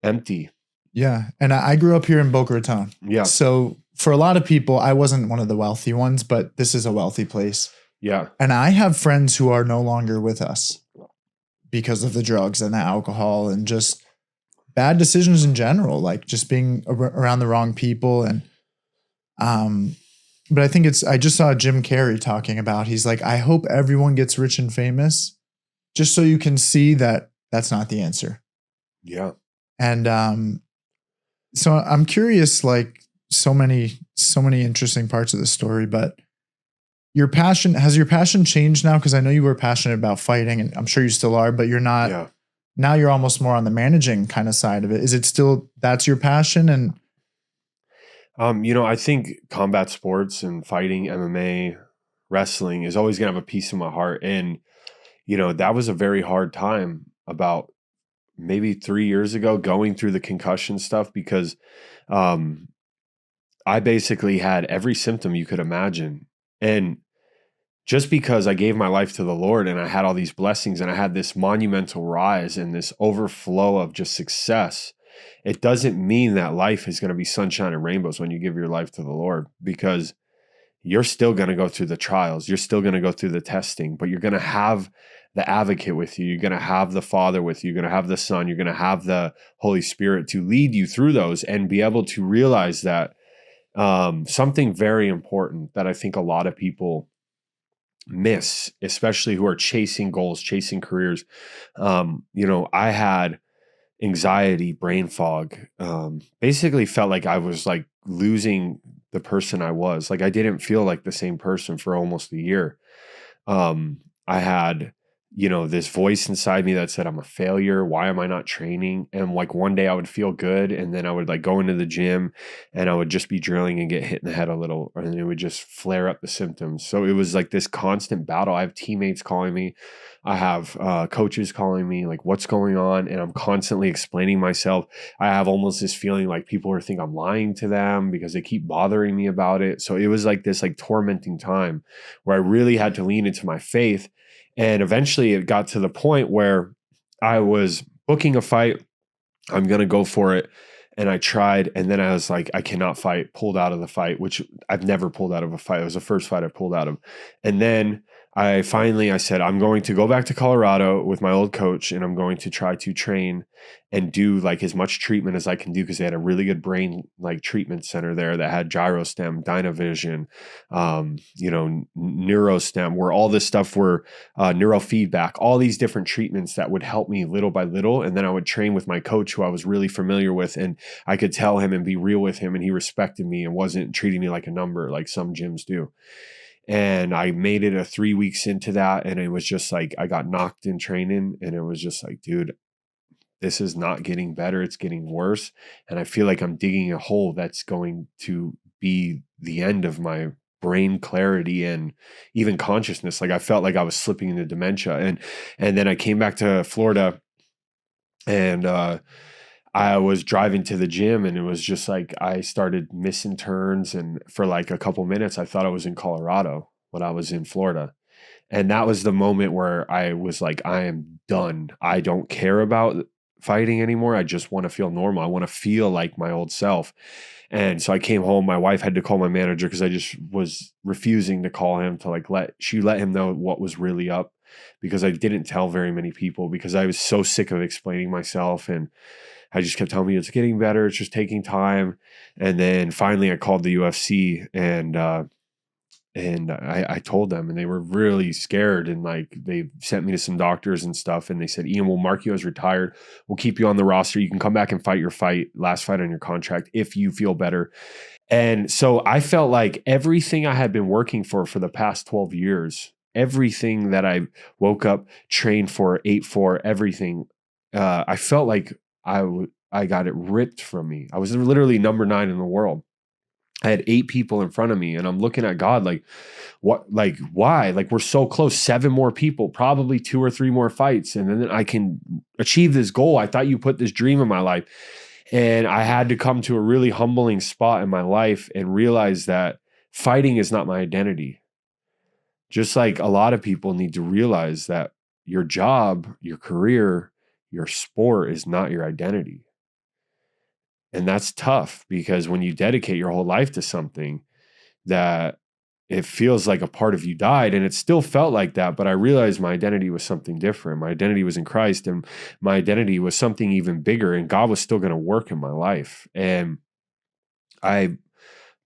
empty? Yeah. And I grew up here in Boca Raton. Yeah. So for a lot of people, I wasn't one of the wealthy ones, but this is a wealthy place. Yeah. And I have friends who are no longer with us because of the drugs and the alcohol and just bad decisions in general, like just being around the wrong people. And, but I think I just saw Jim Carrey talking about, he's like, I hope everyone gets rich and famous just so you can see that that's not the answer. Yeah. And, so I'm curious, like so many interesting parts of the story, but has your passion changed now? Cause I know you were passionate about fighting and I'm sure you still are, but you're not, now you're almost more on the managing kind of side of it. Is it still, that's your passion? And, I think combat sports and fighting, MMA, wrestling is always going to have a piece of my heart. And, that was a very hard time about maybe 3 years ago going through the concussion stuff because I basically had every symptom you could imagine. And just because I gave my life to the Lord and I had all these blessings and I had this monumental rise and this overflow of just success, it doesn't mean that life is going to be sunshine and rainbows when you give your life to the Lord, because you're still going to go through the trials. You're still going to go through the testing, but you're going to have the advocate with you. You're going to have the Father with you. You're going to have the Son. You're going to have the Holy Spirit to lead you through those and be able to realize that something very important that I think a lot of people miss, especially who are chasing goals, chasing careers. I had anxiety, brain fog, basically felt like I was like losing the person I was. Like I didn't feel like the same person for almost a year. I had, this voice inside me that said, I'm a failure. Why am I not training? And like one day I would feel good. And then I would like go into the gym and I would just be drilling and get hit in the head a little, and it would just flare up the symptoms. So it was like this constant battle. I have teammates calling me. I have coaches calling me, like, what's going on? And I'm constantly explaining myself. I have almost this feeling like people think I'm lying to them because they keep bothering me about it. So it was like this like tormenting time where I really had to lean into my faith. And eventually it got to the point where I was booking a fight. I'm going to go for it. And I tried. And then I was like, I cannot fight, pulled out of the fight, which I've never pulled out of a fight. It was the first fight I pulled out of. And then I said, I'm going to go back to Colorado with my old coach and I'm going to try to train and do like as much treatment as I can do, because they had a really good brain like treatment center there that had gyrostem, dynavision, neurostem, where all this stuff were neurofeedback, all these different treatments that would help me little by little. And then I would train with my coach who I was really familiar with, and I could tell him and be real with him, and he respected me and wasn't treating me like a number like some gyms do. And I made it 3 weeks into that. And it was just like, I got knocked in training and it was just like, dude, this is not getting better. It's getting worse. And I feel like I'm digging a hole that's going to be the end of my brain clarity and even consciousness. Like I felt like I was slipping into dementia. And then I came back to Florida and, I was driving to the gym and it was just like I started missing turns, and for like a couple minutes I thought I was in Colorado when I was in Florida. And that was the moment where I was like, I am done. I don't care about fighting anymore. I just want to feel normal. I want to feel like my old self. And so I came home. My wife had to call my manager because I just was refusing to call him to like let him know what was really up, because I didn't tell very many people because I was so sick of explaining myself. And I just kept telling me it's getting better. It's just taking time. And then finally I called the UFC and I told them, and they were really scared, and like they sent me to some doctors and stuff, and they said, Ian, we'll mark you as retired. We'll keep you on the roster. You can come back and fight your last fight on your contract if you feel better. And so I felt like everything I had been working for the past 12 years, everything that I woke up, trained for, ate for, everything, I felt like I got it ripped from me. I was literally number 9 in the world. I had 8 people in front of me, and I'm looking at God like, what, like, why? Like, we're so close, 7 more people, probably 2 or 3 more fights, and then I can achieve this goal. I thought you put this dream in my life. And I had to come to a really humbling spot in my life and realize that fighting is not my identity. Just like a lot of people need to realize that your job, your career, your sport is not your identity. And that's tough, because when you dedicate your whole life to something, that it feels like a part of you died, and it still felt like that. But I realized my identity was something different. My identity was in Christ, and my identity was something even bigger, and God was still going to work in my life. And I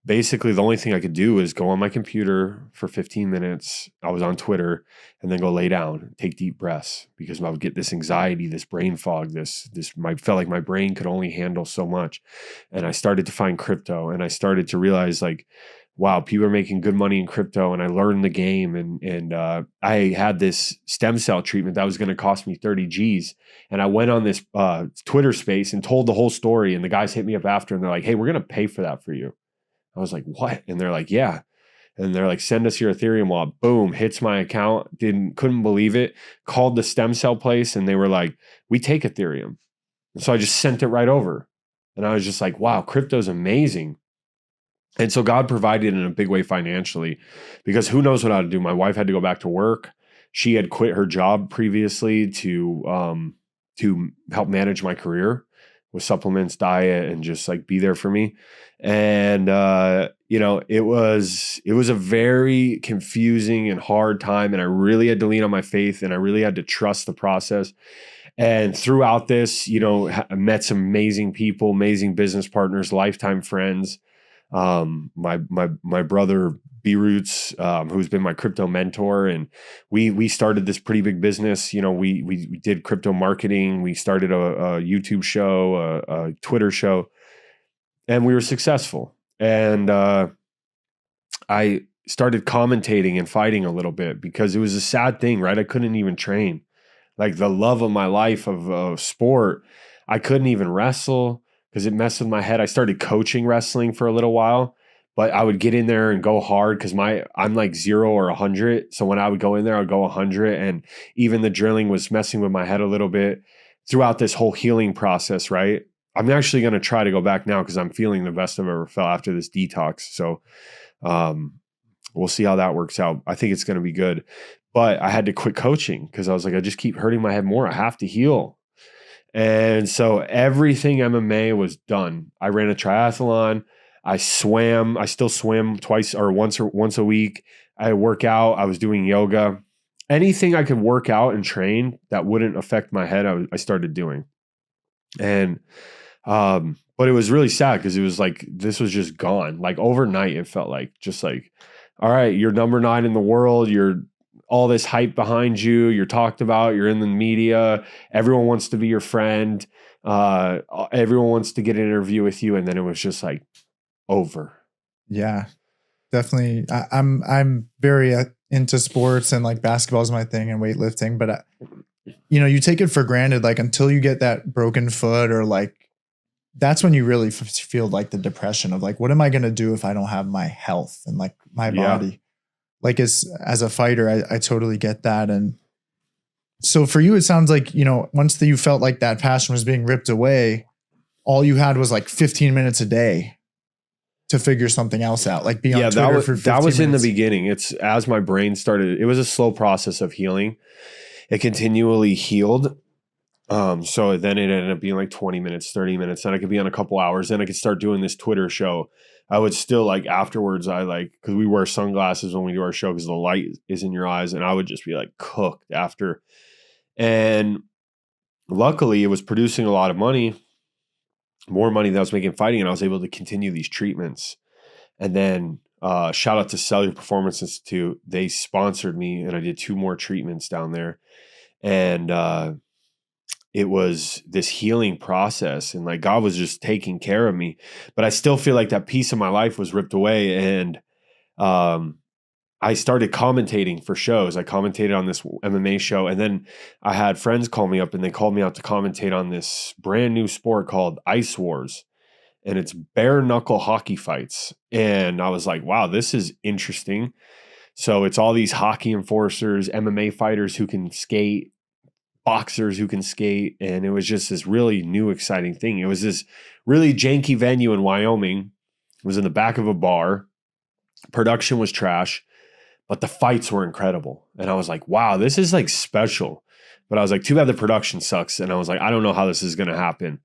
basically, the only thing I could do is go on my computer for 15 minutes. I was on Twitter, and then go lay down, take deep breaths, because I would get this anxiety, this brain fog, I felt like my brain could only handle so much. And I started to find crypto, and I started to realize like, wow, people are making good money in crypto. And I learned the game, and I had this stem cell treatment that was going to cost me 30 G's. And I went on this Twitter space and told the whole story. And the guys hit me up after, and they're like, hey, we're going to pay for that for you. I was like, what? And they're like, yeah. And they're like, send us your Ethereum wallet. Boom, hits my account. Couldn't believe it. Called the stem cell place, and they were like, we take Ethereum. And so I just sent it right over. And I was just like, wow, crypto's amazing. And so God provided in a big way financially, because who knows what I would do. My wife had to go back to work. She had quit her job previously to help manage my career with supplements, diet, and just like be there for me. And it was a very confusing and hard time, and I really had to lean on my faith, and I really had to trust the process. And throughout this, I met some amazing people, amazing business partners, lifetime friends. My brother B Roots, who's been my crypto mentor, and we started this pretty big business. We did crypto marketing. We started a YouTube show, a Twitter show, and we were successful. And I started commentating and fighting a little bit, because it was a sad thing, right? I couldn't even train. Like, the love of my life of sport, I couldn't even wrestle because it messed with my head. I started coaching wrestling for a little while, but I would get in there and go hard because I'm like 0 or 100. So when I would go in there, I'd go 100. And even the drilling was messing with my head a little bit throughout this whole healing process, right? I'm actually going to try to go back now because I'm feeling the best I've ever felt after this detox. So we'll see how that works out. I think it's going to be good. But I had to quit coaching because I was like, I just keep hurting my head more. I have to heal. And so everything MMA was done. I ran a triathlon. I swam. I still swim once a week. I work out. I was doing yoga. Anything I could work out and train that wouldn't affect my head, I started doing. And but it was really sad because it was like this was just gone. Like overnight, it felt like just like, all right, you're number 9 in the world. You're all this hype behind you. You're talked about. You're in the media. Everyone wants to be your friend. Everyone wants to get an interview with you. And then it was just like over. Yeah, definitely. I'm very into sports, and like basketball is my thing, and weightlifting. But you take it for granted. Like until you get that broken foot, or like that's when you really feel like the depression of like, what am I going to do if I don't have my health and like my body? Like as a fighter, I totally get that. And so for you, it sounds like, once you felt like that passion was being ripped away, all you had was like 15 minutes a day. to figure something else out, like be on Yeah, Twitter for 15 that was in the minutes? beginning. It's as my brain started, it was a slow process of healing. It continually healed. So then it ended up being like 20 minutes, 30 minutes. Then I could be on a couple hours. Then I could start doing this Twitter show. I would still like afterwards, because we wear sunglasses when we do our show because the light is in your eyes. And I would just be like cooked after. And luckily it was producing a lot of money, more money than I was making fighting. And I was able to continue these treatments. And then shout out to Cellular Performance Institute. They sponsored me and I did 2 more treatments down there. And it was this healing process, and like God was just taking care of me, but I still feel like that piece of my life was ripped away. And I started commentating for shows. I commentated on this MMA show, and then I had friends call me up and they called me out to commentate on this brand new sport called Ice Wars, and it's bare knuckle hockey fights. And I was like, wow, this is interesting. So it's all these hockey enforcers, MMA fighters who can skate, boxers who can skate, and it was just this really new, exciting thing. It was this really janky venue in Wyoming. It was in the back of a bar. Production was trash, but the fights were incredible. And I was like, wow, this is like special. But I was like, too bad the production sucks. And I was like, I don't know how this is going to happen.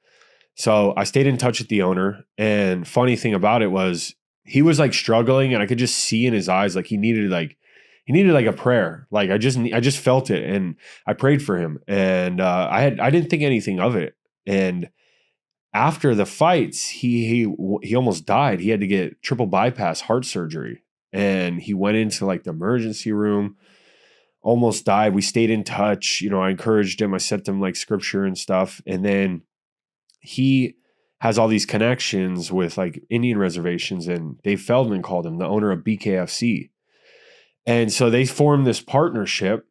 So I stayed in touch with the owner. And funny thing about it was he was like struggling, and I could just see in his eyes like he needed like a prayer. Like I just felt it, and I prayed for him, and I didn't think anything of it. And after the fights, he almost died. He had to get triple bypass heart surgery, and he went into like the emergency room, almost died. We stayed in touch. I encouraged him. I sent him like scripture and stuff, and then he has all these connections with like Indian reservations, and Dave Feldman called him, the owner of BKFC. And so they formed this partnership,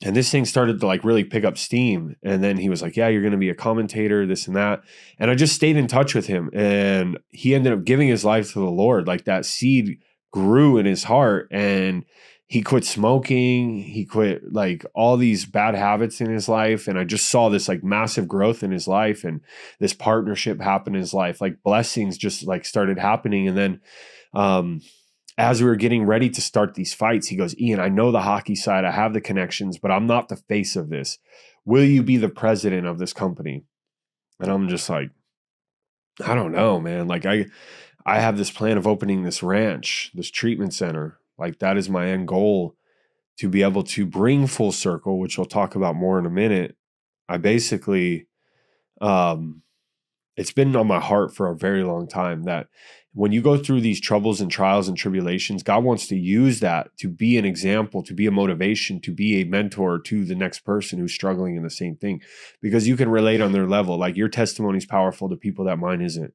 and this thing started to like really pick up steam. And then he was like, yeah, you're going to be a commentator, this and that. And I just stayed in touch with him, and he ended up giving his life to the Lord. Like that seed grew in his heart, and he quit smoking. He quit like all these bad habits in his life. And I just saw this like massive growth in his life, and this partnership happened in his life. Like blessings just like started happening. And then, as we were getting ready to start these fights, he goes, Ian, I know the hockey side. I have the connections, but I'm not the face of this. Will you be the president of this company? And I'm just like, I don't know, man. Like I have this plan of opening this ranch, this treatment center. Like that is my end goal, to be able to bring full circle, which we'll talk about more in a minute. I basically, it's been on my heart for a very long time that when you go through these troubles and trials and tribulations, God wants to use that to be an example, to be a motivation, to be a mentor to the next person who's struggling in the same thing, because you can relate on their level. Like your testimony is powerful to people that mine isn't.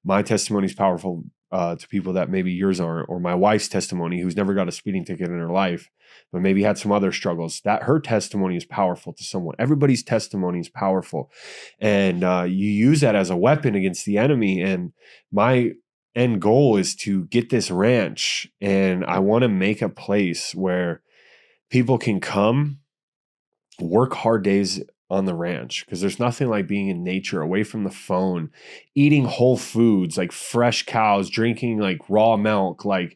My testimony is powerful to people that maybe yours aren't, or my wife's testimony, who's never got a speeding ticket in her life, but maybe had some other struggles, that her testimony is powerful to someone. Everybody's testimony is powerful. And you use that as a weapon against the enemy. And my end goal is to get this ranch, and I want to make a place where people can come work hard days on the ranch, because there's nothing like being in nature, away from the phone, eating whole foods, like fresh cows, drinking like raw milk, like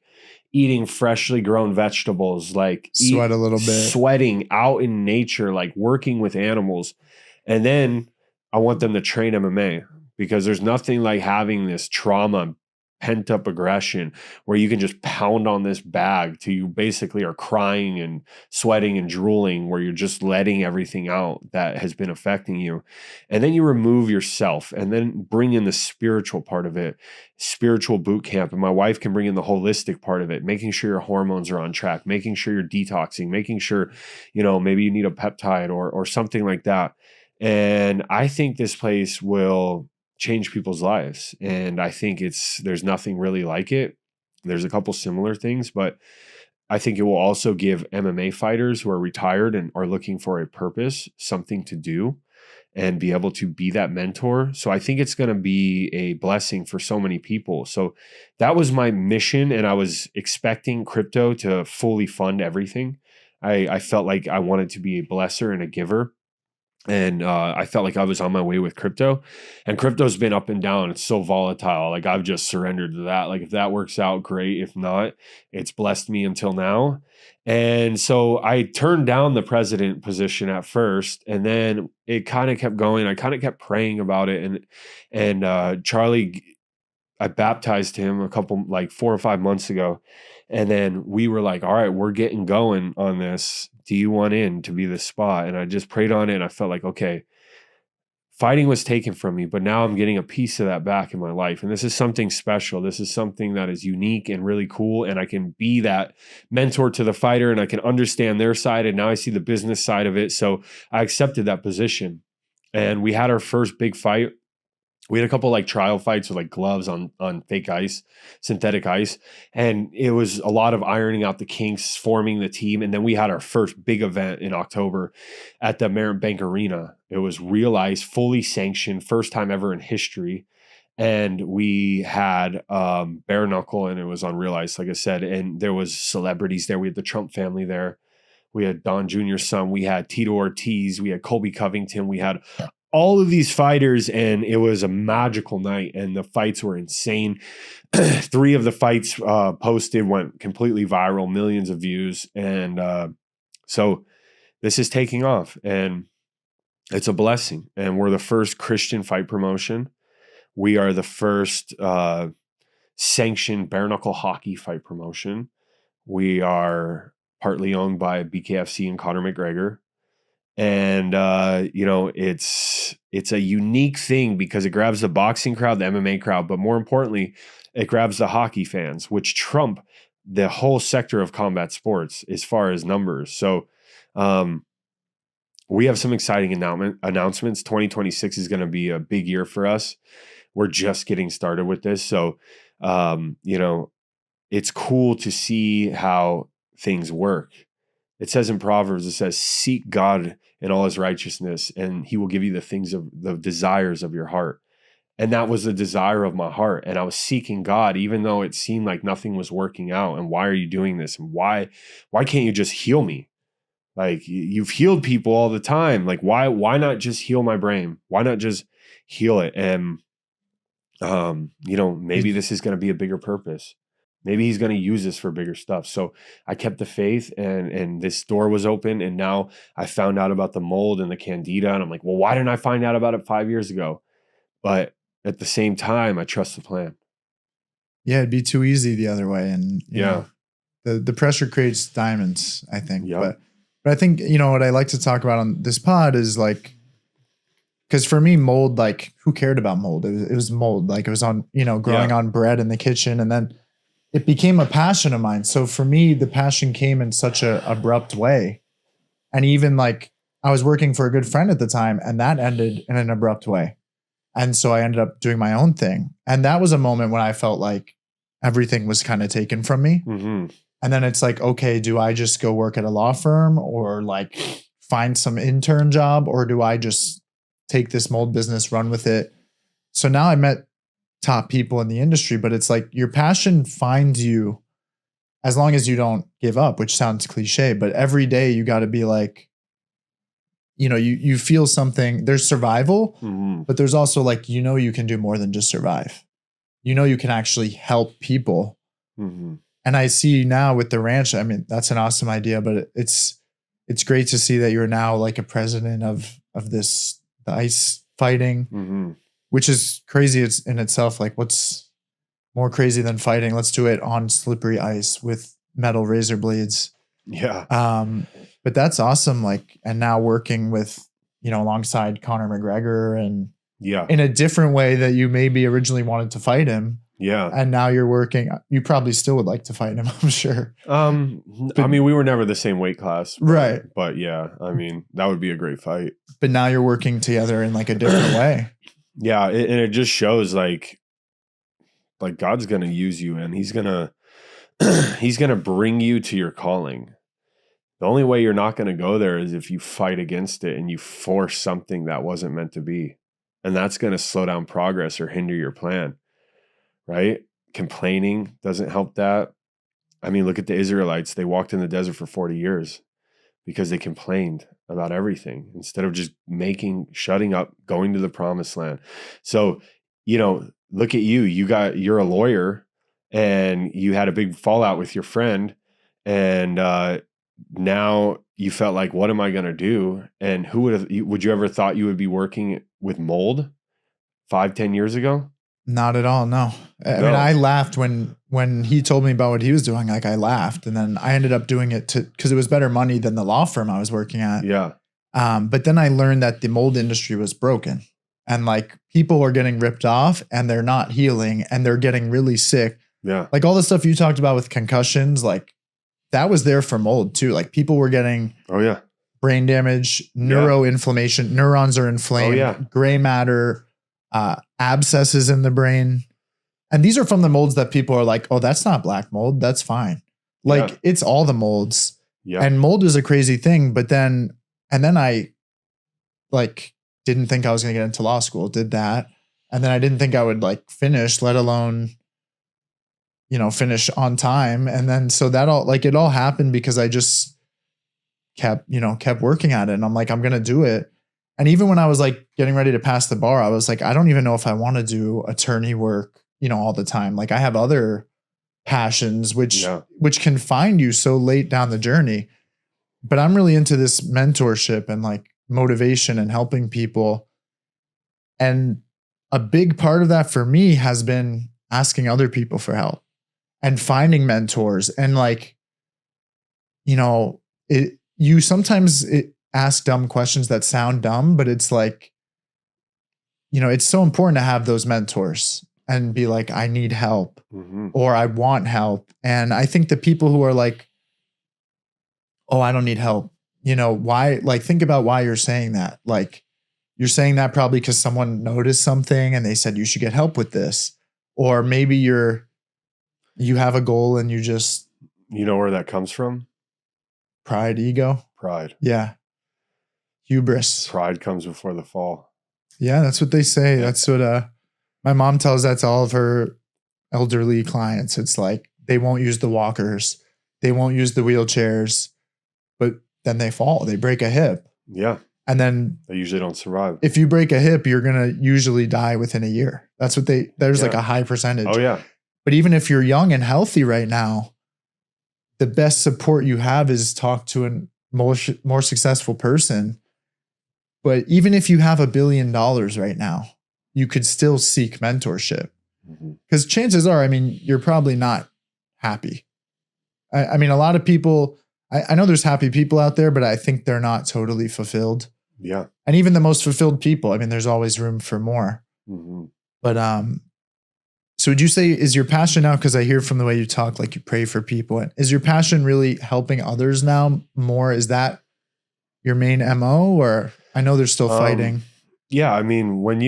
eating freshly grown vegetables, like Sweat a little bit. sweating out in nature, like working with animals. And then I want them to train MMA, because there's nothing like having this trauma, pent up aggression, where you can just pound on this bag till you basically are crying and sweating and drooling, where you're just letting everything out that has been affecting you. And then you remove yourself, and then bring in the spiritual part of it, spiritual boot camp. And my wife can bring in the holistic part of it, making sure your hormones are on track, making sure you're detoxing, making sure, maybe you need a peptide or something like that. And I think this place will change people's lives. And I think there's nothing really like it. There's a couple similar things, but I think it will also give MMA fighters who are retired and are looking for a purpose, something to do, and be able to be that mentor. So I think it's going to be a blessing for so many people. So that was my mission. And I was expecting crypto to fully fund everything. I felt like I wanted to be a blesser and a giver. And I felt like I was on my way with crypto, and crypto's been up and down. It's so volatile. Like I've just surrendered to that. Like if that works out, great. If not, it's blessed me until now. And so I turned down the president position at first, and then it kind of kept going. I kind of kept praying about it, and Charlie, I baptized him a couple, like 4 or 5 months ago. And then we were like, all right, we're getting going on this. Do you want in to be the spot? And I just prayed on it. And I felt like, okay, fighting was taken from me, but now I'm getting a piece of that back in my life. And this is something special. This is something that is unique and really cool. And I can be that mentor to the fighter and I can understand their side. And now I see the business side of it. So I accepted that position. And we had our first big fight. We had a couple like trial fights with like gloves on fake ice, synthetic ice, and it was a lot of ironing out the kinks, forming the team, and then we had our first big event in October at the Merit Bank Arena. It was real ice, fully sanctioned, first time ever in history, and we had bare knuckle, and it was on real ice, like I said, and there was celebrities there. We had the Trump family there. We had Don Jr.'s son. We had Tito Ortiz. We had Colby Covington. We had all of these fighters, and it was a magical night. And the fights were insane. 3 of the fights posted went completely viral, millions of views. And so this is taking off, and it's a blessing. And we're the first Christian fight promotion. We are the first sanctioned bare knuckle hockey fight promotion. We are partly owned by BKFC and Conor McGregor. And it's a unique thing because it grabs the boxing crowd, the MMA crowd, but more importantly, it grabs the hockey fans, which trump the whole sector of combat sports as far as numbers. So we have some exciting announcements. 2026 is going to be a big year for us. We're just getting started with this. So it's cool to see how things work. It says in Proverbs, it says, seek God in all his righteousness, and he will give you the things of the desires of your heart. And that was the desire of my heart. And I was seeking God, even though it seemed like nothing was working out. And why are you doing this? And why can't you just heal me? Like you've healed people all the time. Like why not just heal my brain? Why not just heal it? And maybe this is going to be a bigger purpose. Maybe he's going to use this for bigger stuff. So I kept the faith, and this door was open. And now I found out about the mold and the candida. And I'm like, well, why didn't I find out about it 5 years ago? But at the same time, I trust the plan. Yeah, it'd be too easy the other way. And yeah, the pressure creates diamonds, I think. Yep. But I think, what I like to talk about on this pod is like, because for me, mold, like who cared about mold? It was mold. Like it was on, growing on bread in the kitchen. And then it became a passion of mine. So for me, the passion came in such an abrupt way. And even like I was working for a good friend at the time, and that ended in an abrupt way. And so I ended up doing my own thing. And that was a moment when I felt like everything was kind of taken from me. Mm-hmm. And then it's like, okay, do I just go work at a law firm or like find some intern job, or do I just take this mold business, run with it? So now I met top people in the industry, but it's like your passion finds you as long as you don't give up, which sounds cliche, but every day you got to be like, you feel something. There's survival, but there's also like, you can do more than just survive. You can actually help people. Mm-hmm. And I see now with the ranch, I mean, that's an awesome idea, but it's great to see that you're now like a president of the ice fighting, which is crazy in itself. Like what's more crazy than fighting? Let's do it on slippery ice with metal razor blades. Yeah. But that's awesome. Like, and now working with, alongside Conor McGregor and in a different way that you maybe originally wanted to fight him. Yeah. And now you're working, you probably still would like to fight him, I'm sure. I mean, we were never the same weight class. Right. But yeah, I mean, that would be a great fight. But now you're working together in like a different way. Yeah. And it just shows like God's going to use you, and he's going to bring you to your calling. The only way you're not going to go there is if you fight against it and you force something that wasn't meant to be. And that's going to slow down progress or hinder your plan. Right? Complaining doesn't help that. I mean, look at the Israelites. They walked in the desert for 40 years because they complained. about everything instead of just shutting up, going to the promised land. So, look at you. You're a lawyer and you had a big fallout with your friend, and now you felt like, what am I going to do? And would you ever thought you would be working with mold 5-10 years ago? Not at all. No. I mean, I laughed when he told me about what he was doing. Like, I laughed, and then I ended up doing it because it was better money than the law firm I was working at. Yeah. But then I learned that the mold industry was broken, and like people are getting ripped off and they're not healing and they're getting really sick. Yeah. Like all the stuff you talked about with concussions, like that was there for mold too. Like people were getting brain damage, neuroinflammation, neurons are inflamed, gray matter, abscesses in the brain. And these are from the molds that people are like, oh, that's not black mold. That's fine. Like it's all the molds. Yeah. And mold is a crazy thing. But then I like didn't think I was going to get into law school, did that. And then I didn't think I would like finish, let alone, finish on time. And then, so that it all happened because I just kept working at it. And I'm like, I'm going to do it. And even when I was like getting ready to pass the bar, I was like, I don't even know if I want to do attorney work, all the time. Like I have other passions, which can find you so late down the journey. But I'm really into this mentorship and like motivation and helping people. And a big part of that for me has been asking other people for help and finding mentors. And like, you sometimes ask dumb questions that sound dumb, but it's like, it's so important to have those mentors and be like, I need help or I want help. And I think the people who are like, oh, I don't need help. Why? Like, think about why you're saying that. Like, you're saying that probably because someone noticed something and they said you should get help with this. Or maybe you have a goal and you just. You know where that comes from? Pride, ego. Pride. Yeah. Hubris. Pride comes before the fall. Yeah, that's what they say. That's what my mom tells that to all of her elderly clients. It's like they won't use the walkers. They won't use the wheelchairs. But then they fall. They break a hip. Yeah. And then they usually don't survive. If you break a hip, you're going to usually die within a year. That's what there's like a high percentage. Oh, yeah. But even if you're young and healthy right now, the best support you have is talk to a more successful person. But even if you have $1 billion right now, you could still seek mentorship. Because chances are, you're probably not happy. I mean, a lot of people, I know there's happy people out there, but I think they're not totally fulfilled. Yeah. And even the most fulfilled people, there's always room for more. But, so would you say, is your passion now, because I hear from the way you talk, like you pray for people, and is your passion really helping others now more? Is that your main MO, or I know they're still fighting? Yeah. When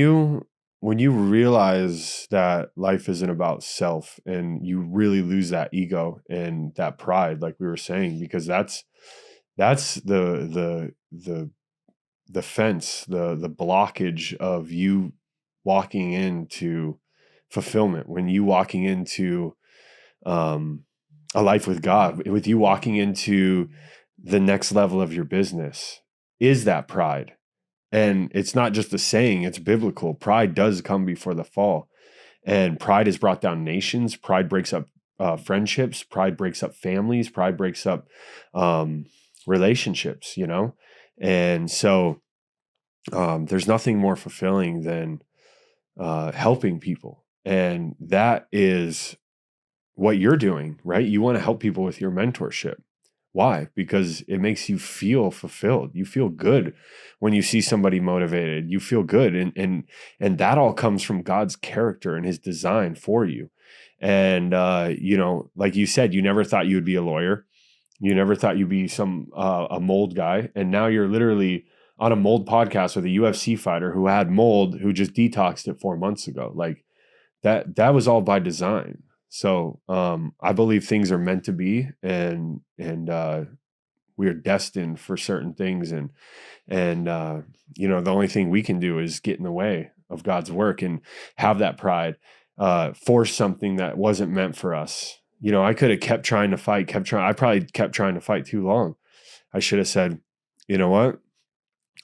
you realize that life isn't about self and you really lose that ego and that pride, like we were saying, because that's the fence, the blockage of you walking into fulfillment, when you walking into a life with God, with you walking into the next level of your business, is that pride. And it's not just a saying, it's biblical. Pride does come before the fall. And pride has brought down nations. Pride breaks up friendships. Pride breaks up families. Pride breaks up relationships, And so there's nothing more fulfilling than helping people. And that is what you're doing, right? You want to help people with your mentorship. Why? Because it makes you feel fulfilled. You feel good when you see somebody motivated. You feel good. And that all comes from God's character and his design for you. And, like you said, you never thought you would be a lawyer. You never thought you'd be a mold guy. And now you're literally on a mold podcast with a UFC fighter who had mold, who just detoxed it 4 months ago. Like that was all by design. So I believe things are meant to be, and we are destined for certain things, and the only thing we can do is get in the way of God's work and have that pride, force something that wasn't meant for us. I could have kept trying to fight, I probably kept trying to fight too long. I should have said, you know what?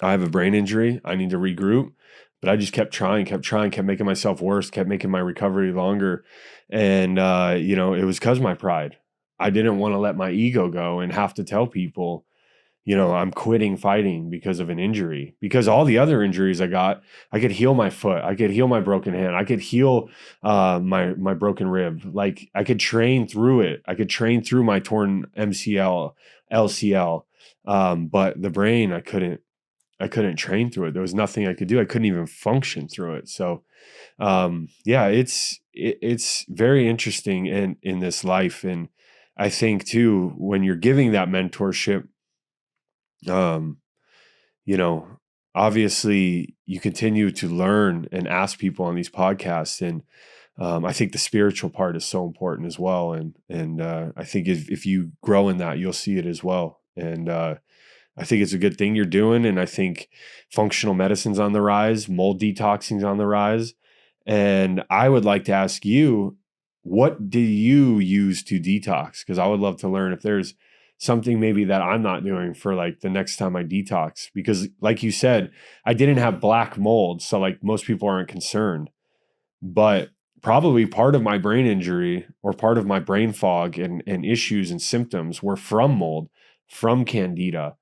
I have a brain injury. I need to regroup. But I just kept trying, kept making myself worse, kept making my recovery longer. And, it was because of my pride. I didn't want to let my ego go and have to tell people, I'm quitting fighting because of an injury. Because all the other injuries I got, I could heal my foot. I could heal my broken hand. I could heal my broken rib. Like I could train through it. I could train through my torn MCL, LCL. But the brain, I couldn't train through it. There was nothing I could do. I couldn't even function through it. So, it's very interesting in this life. And I think too, when you're giving that mentorship, obviously you continue to learn and ask people on these podcasts. And, I think the spiritual part is so important as well. And I think if you grow in that, you'll see it as well. And, I think it's a good thing you're doing. And I think functional medicine's on the rise, mold detoxing's on the rise. And I would like to ask you, what do you use to detox? Because I would love to learn if there's something maybe that I'm not doing for like the next time I detox. Because like you said, I didn't have black mold. So like most people aren't concerned. But probably part of my brain injury or part of my brain fog and issues and symptoms were from mold, from candida,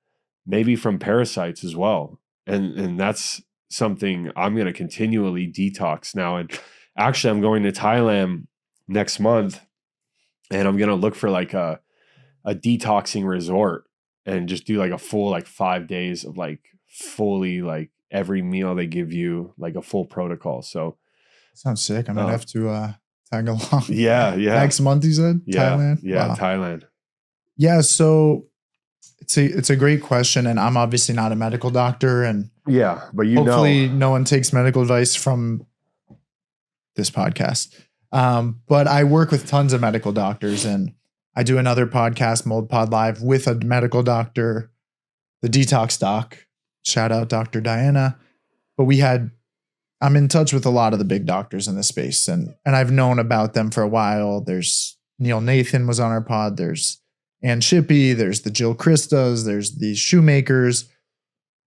maybe from parasites as well. And that's something I'm going to continually detox now. And actually I'm going to Thailand next month, and I'm going to look for like a detoxing resort and just do like a full, like 5 days of like fully like every meal they give you, like a full protocol. So sounds sick. I might have to tag along. Yeah. Next month, you said? Yeah. Thailand? Yeah. Wow. Thailand. Yeah. So it's a great question. And I'm obviously not a medical doctor, and but hopefully no one takes medical advice from this podcast. But I work with tons of medical doctors, and I do another podcast, Mold Pod Live, with a medical doctor, the Detox Doc. Shout out Dr. Diana. But I'm in touch with a lot of the big doctors in this space, and I've known about them for a while. There's Neil Nathan was on our pod. There's Ann Shippey. There's the Jill Christas. There's the Shoemakers,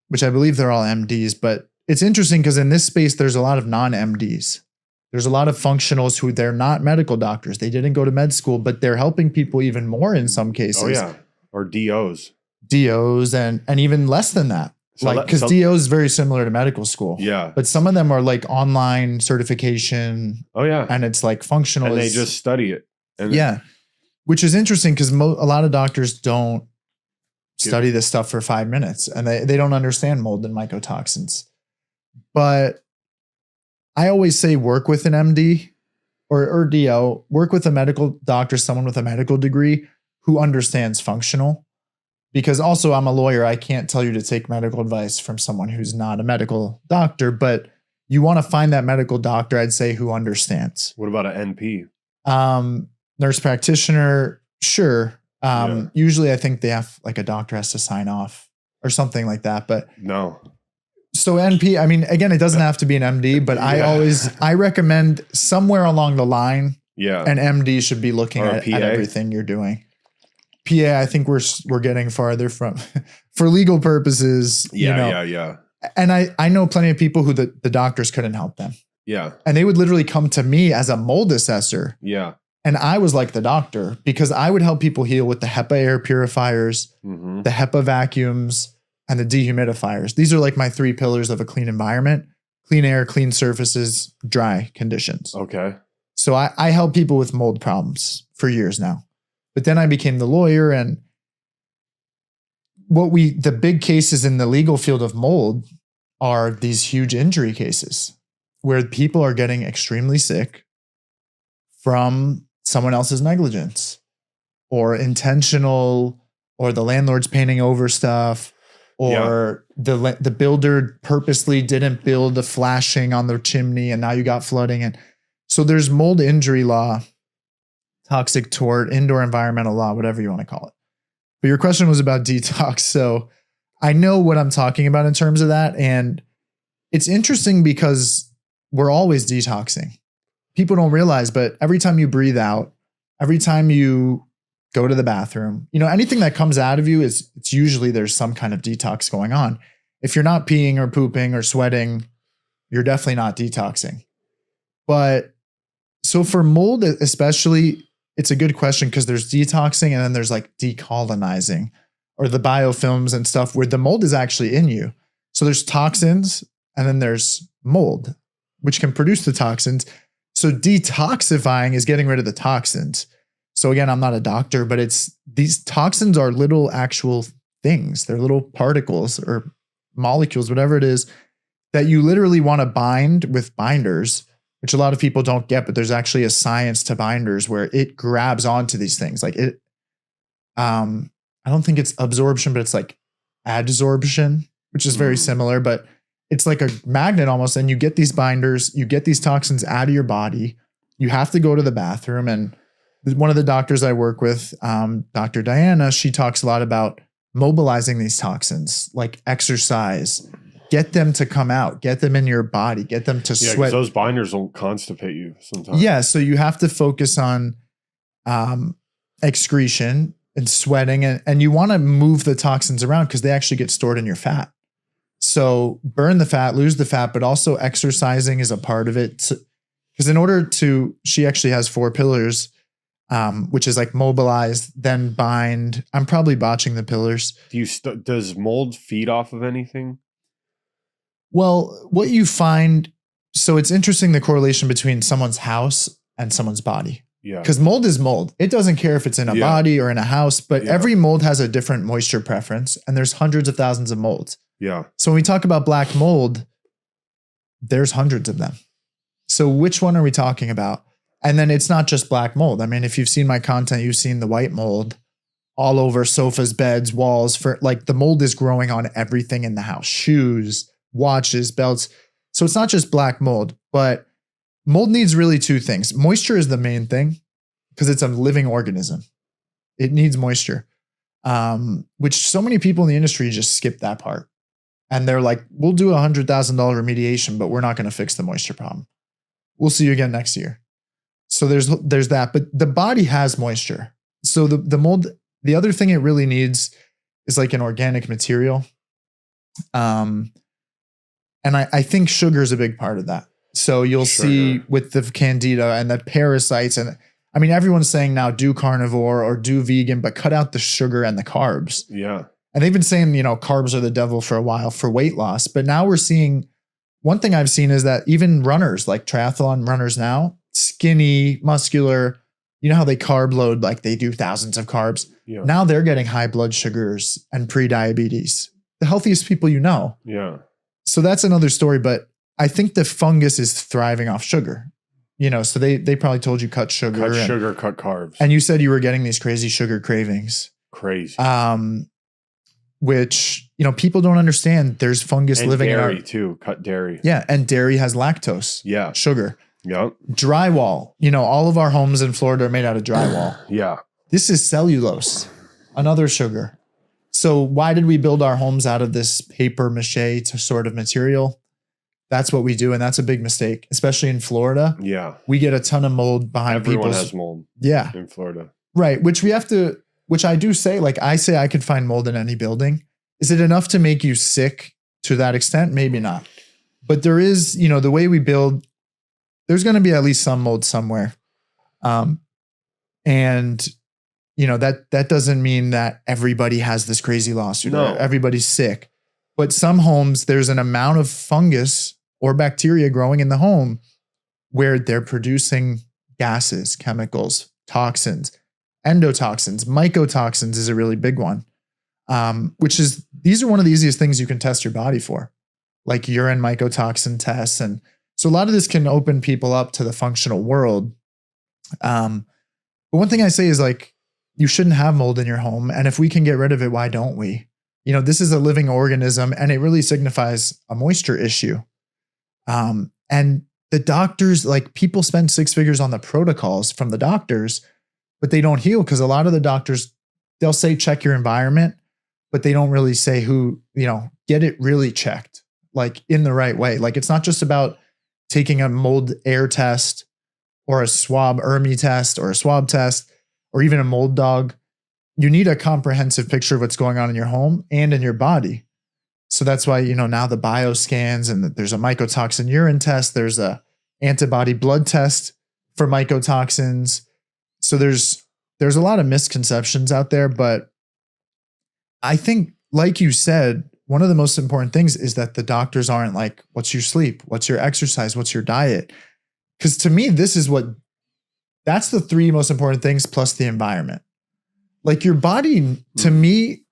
which I believe they're all MDs. But it's interesting because in this space, there's a lot of non-MDs. There's a lot of functionals who they're not medical doctors. They didn't go to med school, but they're helping people even more in some cases. Oh yeah. Or DOs. DOs and even less than that. Because DO is very similar to medical school. Yeah. But some of them are like online certification. Oh yeah. And it's like functional. And they just study it. Which is interesting because a lot of doctors don't study this stuff for 5 minutes, and they don't understand mold and mycotoxins. But I always say work with an MD or DO, work with a medical doctor, someone with a medical degree who understands functional. Because also I'm a lawyer. I can't tell you to take medical advice from someone who's not a medical doctor, but you want to find that medical doctor, I'd say, who understands. What about an NP? Nurse practitioner, sure. Usually I think they have like a doctor has to sign off or something like that, but no. So NP, I mean, again, it doesn't have to be an MD, but I recommend somewhere along the line, an MD should be looking at everything you're doing. PA, I think we're getting farther from for legal purposes. Yeah. And I know plenty of people who the doctors couldn't help them. Yeah. And they would literally come to me as a mold assessor. Yeah. And I was like the doctor because I would help people heal with the HEPA air purifiers, the HEPA vacuums, and the dehumidifiers. These are like my 3 pillars of a clean environment: clean air, clean surfaces, dry conditions. Okay. So I help people with mold problems for years now. But then I became the lawyer, and the big cases in the legal field of mold are these huge injury cases where people are getting extremely sick from someone else's negligence or intentional, or the landlord's painting over stuff, or the builder purposely didn't build the flashing on the chimney and now you got flooding. And so there's mold injury law, toxic tort, indoor environmental law, whatever you want to call it. But your question was about detox. So I know what I'm talking about in terms of that. And it's interesting because we're always detoxing. People don't realize, but every time you breathe out, every time you go to the bathroom, anything that comes out of you it's usually there's some kind of detox going on. if you're not peeing or pooping or sweating, you're definitely not detoxing. But so for mold, especially, it's a good question because there's detoxing and then there's like decolonizing or the biofilms and stuff where the mold is actually in you. So there's toxins and then there's mold, which can produce the toxins. So detoxifying is getting rid of the toxins. So again, I'm not a doctor, but these toxins are little actual things. They're little particles or molecules, whatever it is, that you literally want to bind with binders, which a lot of people don't get, but there's actually a science to binders where it grabs onto these things. Like it, I don't think it's absorption, but it's like adsorption, which is very similar, but it's like a magnet almost. And you get these binders, you get these toxins out of your body. You have to go to the bathroom. And one of the doctors I work with, Dr. Diana, she talks a lot about mobilizing these toxins, like exercise, get them to come out, get them in your body, get them to sweat. Because those binders will constipate you sometimes. Yeah. So you have to focus on excretion and sweating, and you want to move the toxins around because they actually get stored in your fat. So burn the fat, lose the fat, but also exercising is a part of it. Because in order to, she actually has 4 pillars, which is like mobilize, then bind. I'm probably botching the pillars. Does mold feed off of anything? Well, what you find, so it's interesting the correlation between someone's house and someone's body. Yeah. Because mold is mold. It doesn't care if it's in a body or in a house, but every mold has a different moisture preference, and there's hundreds of thousands of molds. Yeah. So when we talk about black mold, there's hundreds of them. So which one are we talking about? And then it's not just black mold. I mean, if you've seen my content, you've seen the white mold all over sofas, beds, walls. For like the mold is growing on everything in the house, shoes, watches, belts. So it's not just black mold, but mold needs really 2 things. Moisture is the main thing because it's a living organism. It needs moisture, which so many people in the industry just skip that part. And they're like, we'll do $100,000 remediation, but we're not going to fix the moisture problem. We'll see you again next year. So there's that, but the body has moisture. So the mold, the other thing it really needs is like an organic material. And I think sugar is a big part of that. So you'll see with the candida and the parasites, and I mean, everyone's saying now do carnivore or do vegan, but cut out the sugar and the carbs. Yeah. And they've been saying, carbs are the devil for a while for weight loss. But now we're seeing, one thing I've seen is that even runners, like triathlon runners now, skinny, muscular, you know how they carb load, like they do thousands of carbs. Yeah. Now they're getting high blood sugars and pre-diabetes. The healthiest people you know. Yeah. So that's another story. But I think the fungus is thriving off sugar. So they probably told you cut sugar. Cut carbs. And you said you were getting these crazy sugar cravings. Crazy. Which, people don't understand. There's fungus and living in our dairy too. Cut dairy. Yeah. And dairy has lactose. Yeah. Sugar. Yep. Drywall. All of our homes in Florida are made out of drywall. Yeah. This is cellulose, another sugar. So why did we build our homes out of this paper mache sort of material? That's what we do. And that's a big mistake, especially in Florida. Yeah. We get a ton of mold behind people. Everyone has mold. Yeah. In Florida. Right. Which I do say, like I say, I could find mold in any building. Is it enough to make you sick to that extent? Maybe not. But there is, the way we build, there's going to be at least some mold somewhere. And that doesn't mean that everybody has this crazy lawsuit. No. Or everybody's sick. But some homes, there's an amount of fungus or bacteria growing in the home where they're producing gases, chemicals, toxins, endotoxins, mycotoxins is a really big one. These are one of the easiest things you can test your body for, like urine mycotoxin tests. And so a lot of this can open people up to the functional world. But one thing I say is like, you shouldn't have mold in your home. And if we can get rid of it, why don't we? This is a living organism and it really signifies a moisture issue. And the doctors, like people spend 6 figures on the protocols from the doctors, but they don't heal because a lot of the doctors, they'll say, check your environment, but they don't really say get it really checked, like in the right way. Like it's not just about taking a mold air test or a swab ERMI test or a swab test or even a mold dog. You need a comprehensive picture of what's going on in your home and in your body. So that's why, now the bioscans and there's a mycotoxin urine test. There's a antibody blood test for mycotoxins. So there's a lot of misconceptions out there, but I think, like you said, one of the most important things is that the doctors aren't like, what's your sleep? What's your exercise? What's your diet? Because to me, that's the three most important things plus the environment. Like your body, to me,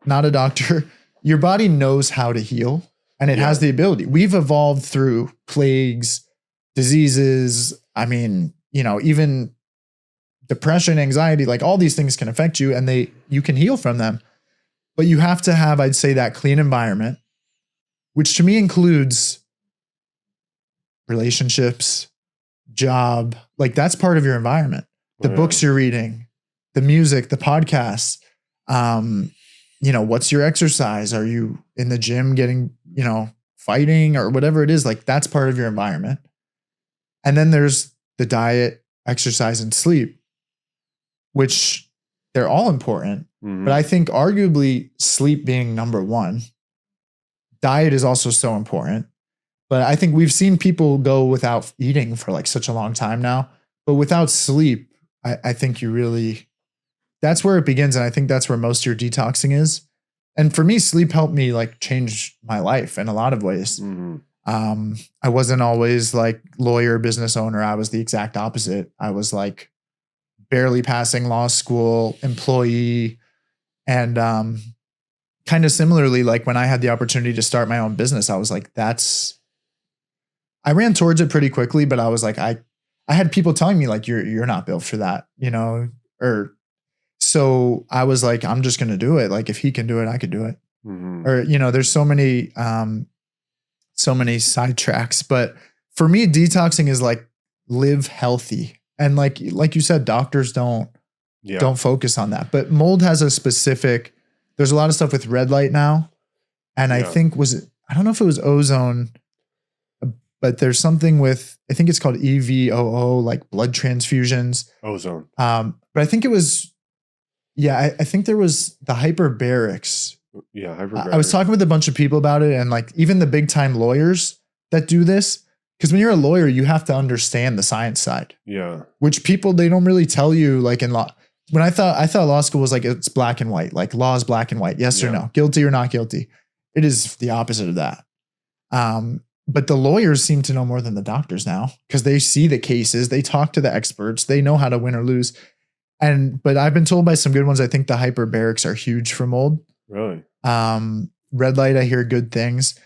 not a doctor, your body knows how to heal and it has the ability. We've evolved through plagues, diseases. I mean, even depression, anxiety, like all these things can affect you and you can heal from them. But you have to have, I'd say, that clean environment, which to me includes relationships, job, like that's part of your environment. The books you're reading, the music, the podcasts, what's your exercise? Are you in the gym getting, fighting or whatever it is? Like that's part of your environment. And then there's the diet, exercise, and sleep, which they're all important. But I think arguably sleep being number one, diet is also so important. But I think we've seen people go without eating for like such a long time now. But without sleep, I think that's where it begins. And I think that's where most of your detoxing is. And for me, sleep helped me like change my life in a lot of ways. I wasn't always like lawyer, business owner. I was the exact opposite. I was like barely passing law school, employee. And kind of similarly, like when I had the opportunity to start my own business, I was like, I ran towards it pretty quickly, but I was like, I had people telling me like, you're not built for that, so I was like, I'm just going to do it. Like if he can do it, I could do it. Or, there's so many sidetracks, but for me, detoxing is like live healthy. And like you said, doctors don't focus on that, but mold has there's a lot of stuff with red light now. And I think I don't know if it was ozone, but there's something with, I think it's called EVOO, like blood transfusions. Ozone. But I think it was, I think there was the hyperbarics. Yeah. Hyperbarics. I was talking with a bunch of people about it and like even the big time lawyers that do this, because when you're a lawyer, you have to understand the science side. Yeah. Which people, they don't really tell you like in law. When I thought law school was like, it's black and white, like law is black and white. Yes or no, guilty or not guilty. It is the opposite of that. But the lawyers seem to know more than the doctors now because they see the cases, they talk to the experts, they know how to win or lose. But I've been told by some good ones, I think the hyperbarics are huge for mold. Really? Red light, I hear good things.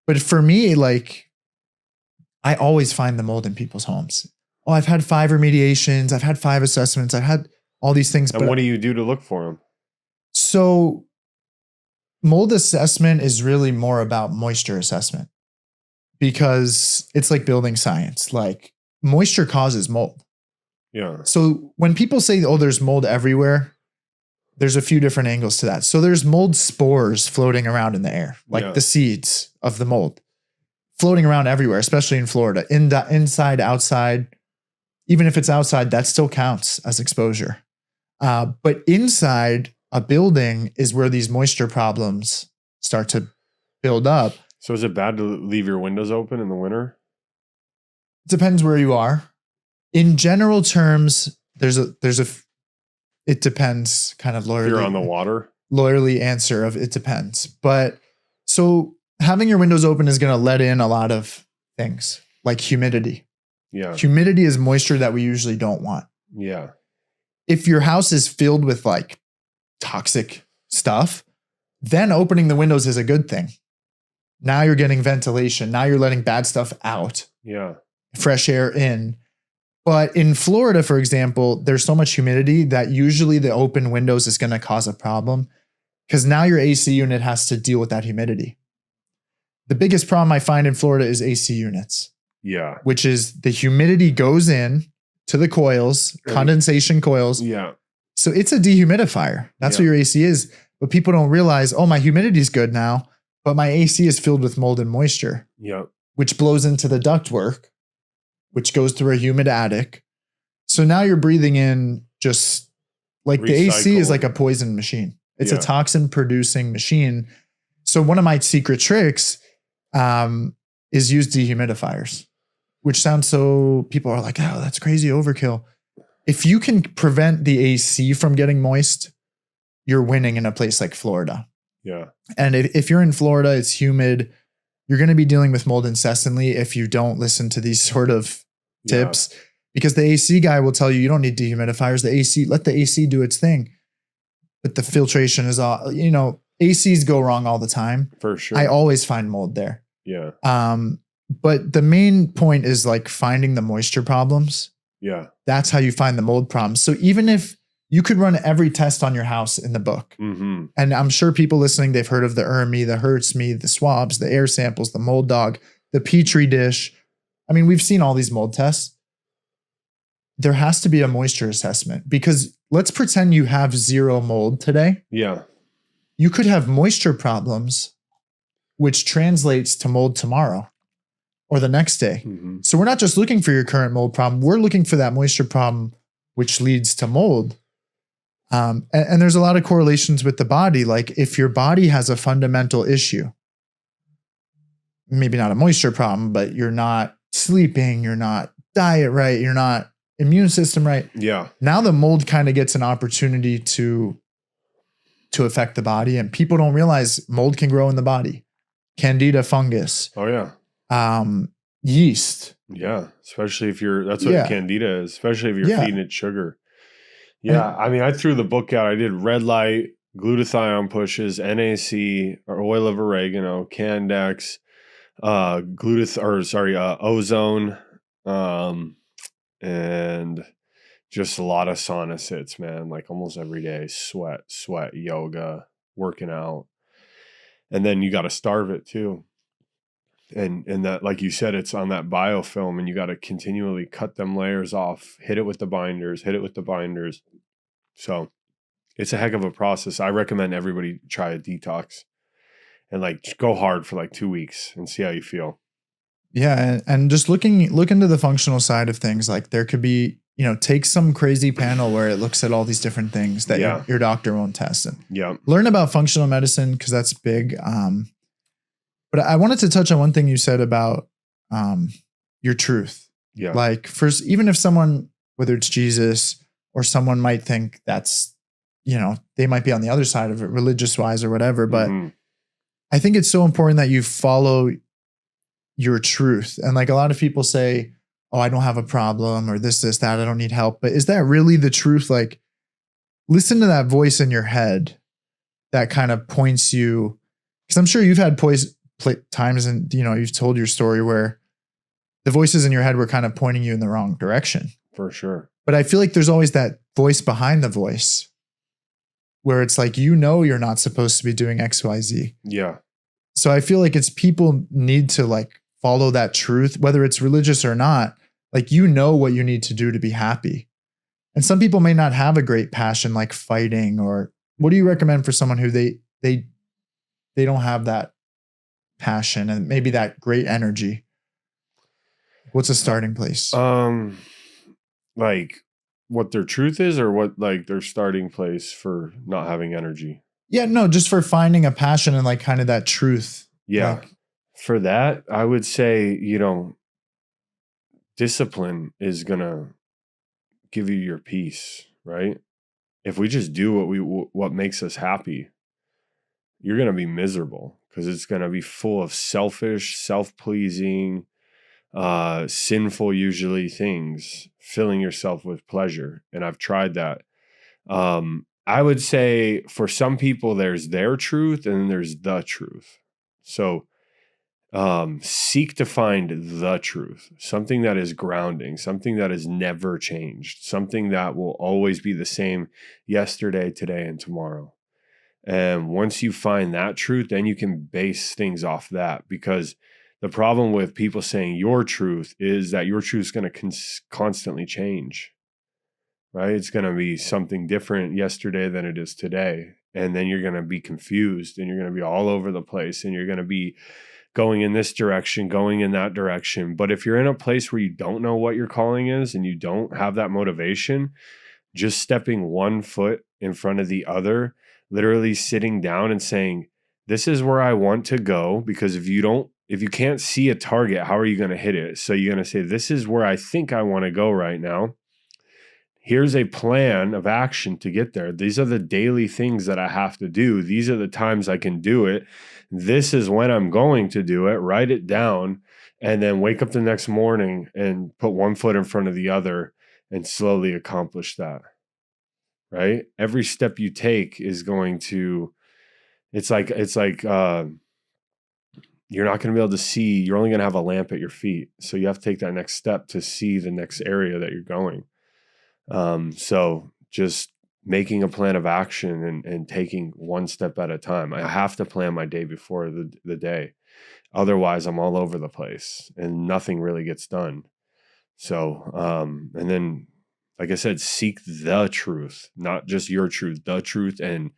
But for me, like, I always find the mold in people's homes. Oh, I've had 5 remediations. I've had 5 assessments. I've had all these things. And what do you do to look for them? So mold assessment is really more about moisture assessment because it's like building science. Like moisture causes mold. Yeah. So when people say, oh, there's mold everywhere, there's a few different angles to that. So there's mold spores floating around in the air, like the seeds of the mold floating around everywhere, especially in Florida, inside, outside. Even if it's outside, that still counts as exposure. But inside a building is where these moisture problems start to build up. So is it bad to leave your windows open in the winter? Depends where you are. In general terms, it depends kind of lawyerly. If you're on the water? Lawyerly answer of it depends. But so having your windows open is going to let in a lot of things like humidity. Yeah. Humidity is moisture that we usually don't want. Yeah. If your house is filled with like toxic stuff, then opening the windows is a good thing. Now you're getting ventilation. Now you're letting bad stuff out. Yeah. Fresh air in. But in Florida, for example, there's so much humidity that usually the open windows is going to cause a problem because now your AC unit has to deal with that humidity. The biggest problem I find in Florida is AC units. Yeah. Which is the humidity goes in to the coils, condensation coils. Yeah. So it's a dehumidifier. That's what your AC is. But people don't realize, oh, my humidity is good now, but my AC is filled with mold and moisture. Yeah. Which blows into the ductwork, which goes through a humid attic. So now you're breathing in just like the AC is like a poison machine. It's a toxin producing machine. So one of my secret tricks is use dehumidifiers, which sounds so, people are like, oh, that's crazy overkill. If you can prevent the AC from getting moist, you're winning in a place like Florida. Yeah. And if you're in Florida, it's humid. You're going to be dealing with mold incessantly if you don't listen to these sort of tips, because the AC guy will tell you, you don't need dehumidifiers. Let the AC do its thing. But the filtration is all, ACs go wrong all the time. For sure. I always find mold there. Yeah. But the main point is like finding the moisture problems. Yeah. That's how you find the mold problems. So even if you could run every test on your house in the book, mm-hmm. and I'm sure people listening, they've heard of the ERMI, the HurtsMe, the swabs, the air samples, the mold dog, the Petri dish. I mean, we've seen all these mold tests. There has to be a moisture assessment, because let's pretend you have zero mold today. Yeah. You could have moisture problems, which translates to mold tomorrow or the next day. Mm-hmm. So we're not just looking for your current mold problem. We're looking for that moisture problem, which leads to mold. And there's a lot of correlations with the body. Like if your body has a fundamental issue, maybe not a moisture problem, but you're not sleeping, you're not diet right, you're not immune system right. Yeah. Now the mold kind of gets an opportunity to affect the body, and people don't realize mold can grow in the body. Candida fungus. Oh yeah. Yeast. Yeah. Especially if that's what Candida is, especially if you're feeding it sugar. Yeah. I mean, I threw the book out. I did red light, glutathione pushes, NAC, or oil of oregano, Candex, ozone, and just a lot of sauna sits, man, like almost every day, sweat, yoga, working out. And then you got to starve it too. And that, like you said, it's on that biofilm, and you got to continually cut them layers off, hit it with the binders. So it's a heck of a process. I recommend everybody try a detox and like go hard for like 2 weeks and see how you feel. Yeah. And just look into the functional side of things. Like there could be, take some crazy panel where it looks at all these different things that your doctor won't test. And learn about functional medicine, because that's big. But I wanted to touch on one thing you said about your truth. Yeah. Like first, even if someone, whether it's Jesus or someone might think that's, they might be on the other side of it religious wise or whatever. But I think it's so important that you follow your truth. And like a lot of people say, oh, I don't have a problem, or this, that, I don't need help. But is that really the truth? Like listen to that voice in your head that kind of points you, because I'm sure you've had times and you've told your story where the voices in your head were kind of pointing you in the wrong direction. For sure. But I feel like there's always that voice behind the voice where it's like, you're not supposed to be doing XYZ. Yeah. So I feel like it's people need to like follow that truth, whether it's religious or not. Like, what you need to do to be happy. And some people may not have a great passion like fighting, or what do you recommend for someone who they don't have that passion and maybe that great energy? What's a starting place? Like what their truth is, or what like their starting place for not having energy? Yeah, no, just for finding a passion and like kind of that truth. Yeah. Like, for that, I would say, discipline is going to give you your peace, right? If we just do what makes us happy, you're going to be miserable, because it's going to be full of selfish, self-pleasing, sinful, usually things, filling yourself with pleasure. And I've tried that. I would say for some people, there's their truth and then there's the truth. So seek to find the truth, something that is grounding, something that has never changed, something that will always be the same yesterday, today, and tomorrow. And once you find that truth, then you can base things off that, because the problem with people saying your truth is that your truth is going to constantly change, right? It's going to be something different yesterday than it is today. And then you're going to be confused, and you're going to be all over the place, and you're going to be going in this direction, going in that direction. But if you're in a place where you don't know what your calling is and you don't have that motivation, just stepping one foot in front of the other, literally sitting down and saying, this is where I want to go, because if you can't see a target, how are you going to hit it? So you're going to say, this is where I think I want to go right now. Here's a plan of action to get there. These are the daily things that I have to do. These are the times I can do it. This is when I'm going to do it. Write it down, and then wake up the next morning and put one foot in front of the other and slowly accomplish that. Right? Every step you take is going to, it's like you're not going to be able to see. You're only going to have a lamp at your feet. So you have to take that next step to see the next area that you're going. So just making a plan of action and taking one step at a time. I have to plan my day before the day. Otherwise, I'm all over the place and nothing really gets done. So, and then, like I said, seek the truth, not just your truth, the truth, and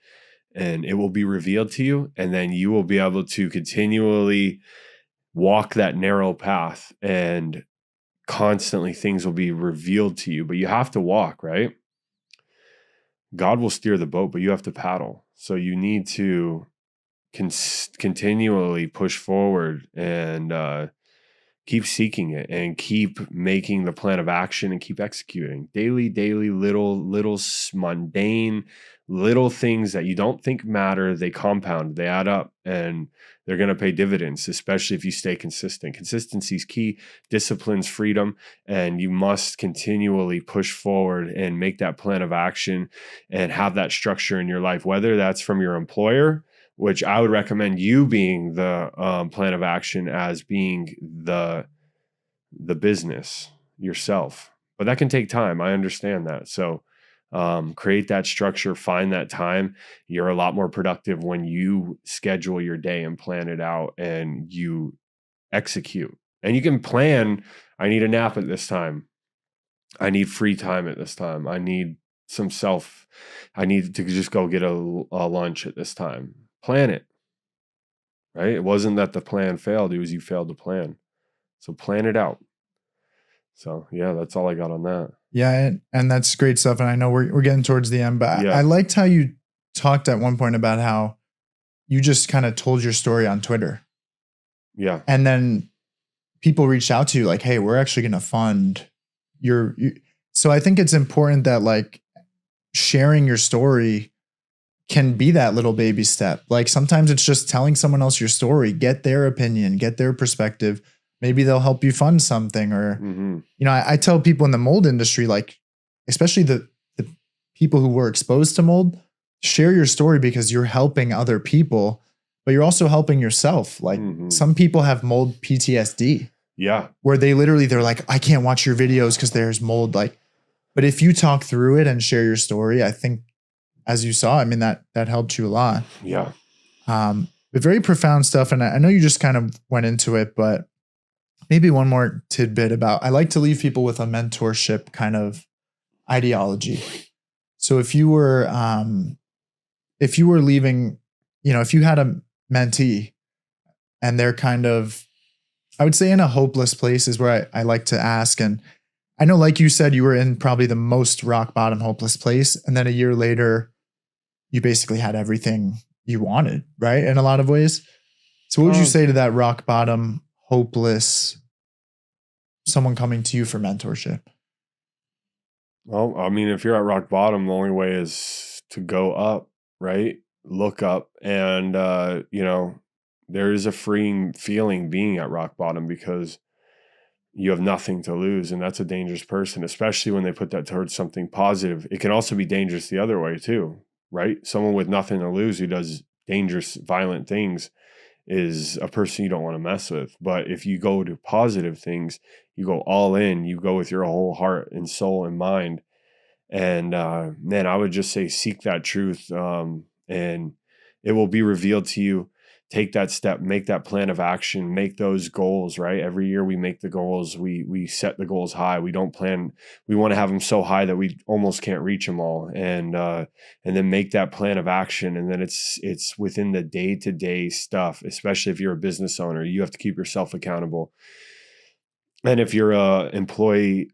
it will be revealed to you. And then you will be able to continually walk that narrow path, and constantly things will be revealed to you, but you have to walk, right? God will steer the boat, but you have to paddle. So you need to continually push forward and keep seeking it, and keep making the plan of action, and keep executing daily, little mundane little things that you don't think matter. They compound, they add up, and they're going to pay dividends, especially if you stay consistent. Consistency is key. Discipline's freedom, and you must continually push forward and make that plan of action and have that structure in your life, whether that's from your employer, which I would recommend you being the plan of action as being the business yourself. But that can take time. I understand that. So create that structure, find that time. You're a lot more productive when you schedule your day and plan it out and you execute. And you can plan, I need a nap at this time. I need free time at this time. I need I need to just go get a lunch at this time. Plan it, right? It wasn't that the plan failed. It was you failed to plan. So plan it out. So yeah, that's all I got on that. Yeah, and that's great stuff. And I know we're getting towards the end, but Yeah. I liked how you talked at one point about how you just kind of told your story on Twitter. Yeah. And then people reached out to you like, hey, we're actually going to fund your. So I think it's important that like sharing your story can be that little baby step. Like sometimes it's just telling someone else your story, get their opinion, get their perspective. Maybe they'll help you fund something, or, you know, I tell people in the mold industry, like, especially the people who were exposed to mold, share your story because you're helping other people, but you're also helping yourself. Like some people have mold PTSD. Yeah. Where they're like, I can't watch your videos because there's mold. Like, but if you talk through it and share your story, I think, as you saw, I mean, that helped you a lot. Yeah. But very profound stuff. And I know you just kind of went into it, but maybe one more tidbit about, I like to leave people with a mentorship kind of ideology. So if you were leaving, you know, if you had a mentee and they're kind of, I would say in a hopeless place is where I like to ask. And I know, like you said, you were in probably the most rock bottom hopeless place. And then a year later, you basically had everything you wanted, right? In a lot of ways. So what would you say to that rock bottom, hopeless, someone coming to you for mentorship? Well, I mean, if you're at rock bottom, the only way is to go up, right? Look up. And, you know, there is a freeing feeling being at rock bottom because you have nothing to lose. And that's a dangerous person, especially when they put that towards something positive. It can also be dangerous the other way too, right? Someone with nothing to lose who does dangerous, violent things is a person you don't want to mess with. But if you go to positive things, you go all in, you go with your whole heart and soul and mind. And man, I would just say seek that truth, and it will be revealed to you. Take that step, make that plan of action, make those goals, right? Every year we make the goals, we set the goals high. We don't plan, we want to have them so high that we almost can't reach them all. And then make that plan of action. And then it's within the day-to-day stuff, especially if you're a business owner, you have to keep yourself accountable. And if you're an employee,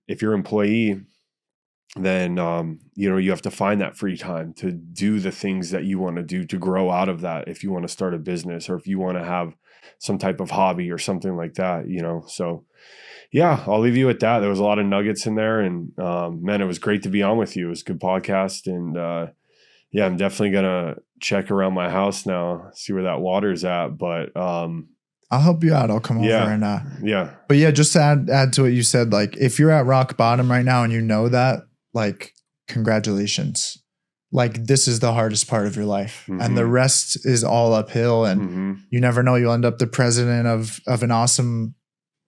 then you have to find that free time to do the things that you want to do to grow out of that. If you want to start a business or if you want to have some type of hobby or something like that, so yeah, I'll leave you at that. There was a lot of nuggets in there, and man, it was great to be on with you. It was a good podcast, and yeah, I'm definitely gonna check around my house now, see where that water's at. But I'll help you out. I'll come over and yeah. But yeah, just to add to what you said, like if you're at rock bottom right now and you know that, like congratulations. Like this is the hardest part of your life, and the rest is all uphill. And you never know, you'll end up the president of an awesome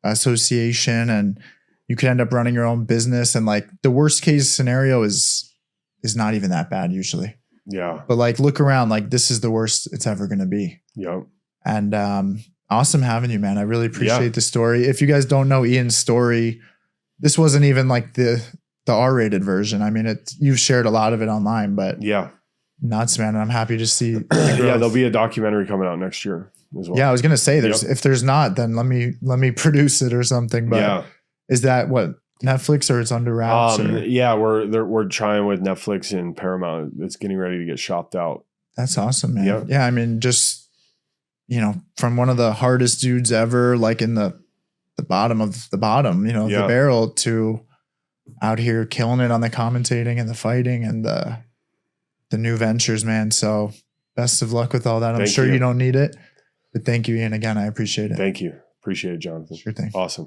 association, and you could end up running your own business. And like the worst case scenario is not even that bad usually. Yeah. But like look around, like this is the worst it's ever going to be. Yep. And awesome having you, man. I really appreciate the story. If you guys don't know Ian's story, this wasn't even like the R-rated version. I mean, you've shared a lot of it online, but yeah, nuts, man. And I'm happy to see. Yeah, there'll be a documentary coming out next year as well. Yeah, I was gonna say if there's not, then let me produce it or something. But is that what, Netflix, or it's under wraps? Yeah, we're trying with Netflix and Paramount. It's getting ready to get shopped out. That's awesome, man. Yeah, I mean, just from one of the hardest dudes ever, like in the bottom of the bottom, the barrel, to out here killing it on the commentating and the fighting and the new ventures, man. So best of luck with all that. I'm sure you don't need it, but thank you, Ian. Again, I appreciate it. Thank you. Appreciate it, Jonathan. Sure thing. Awesome.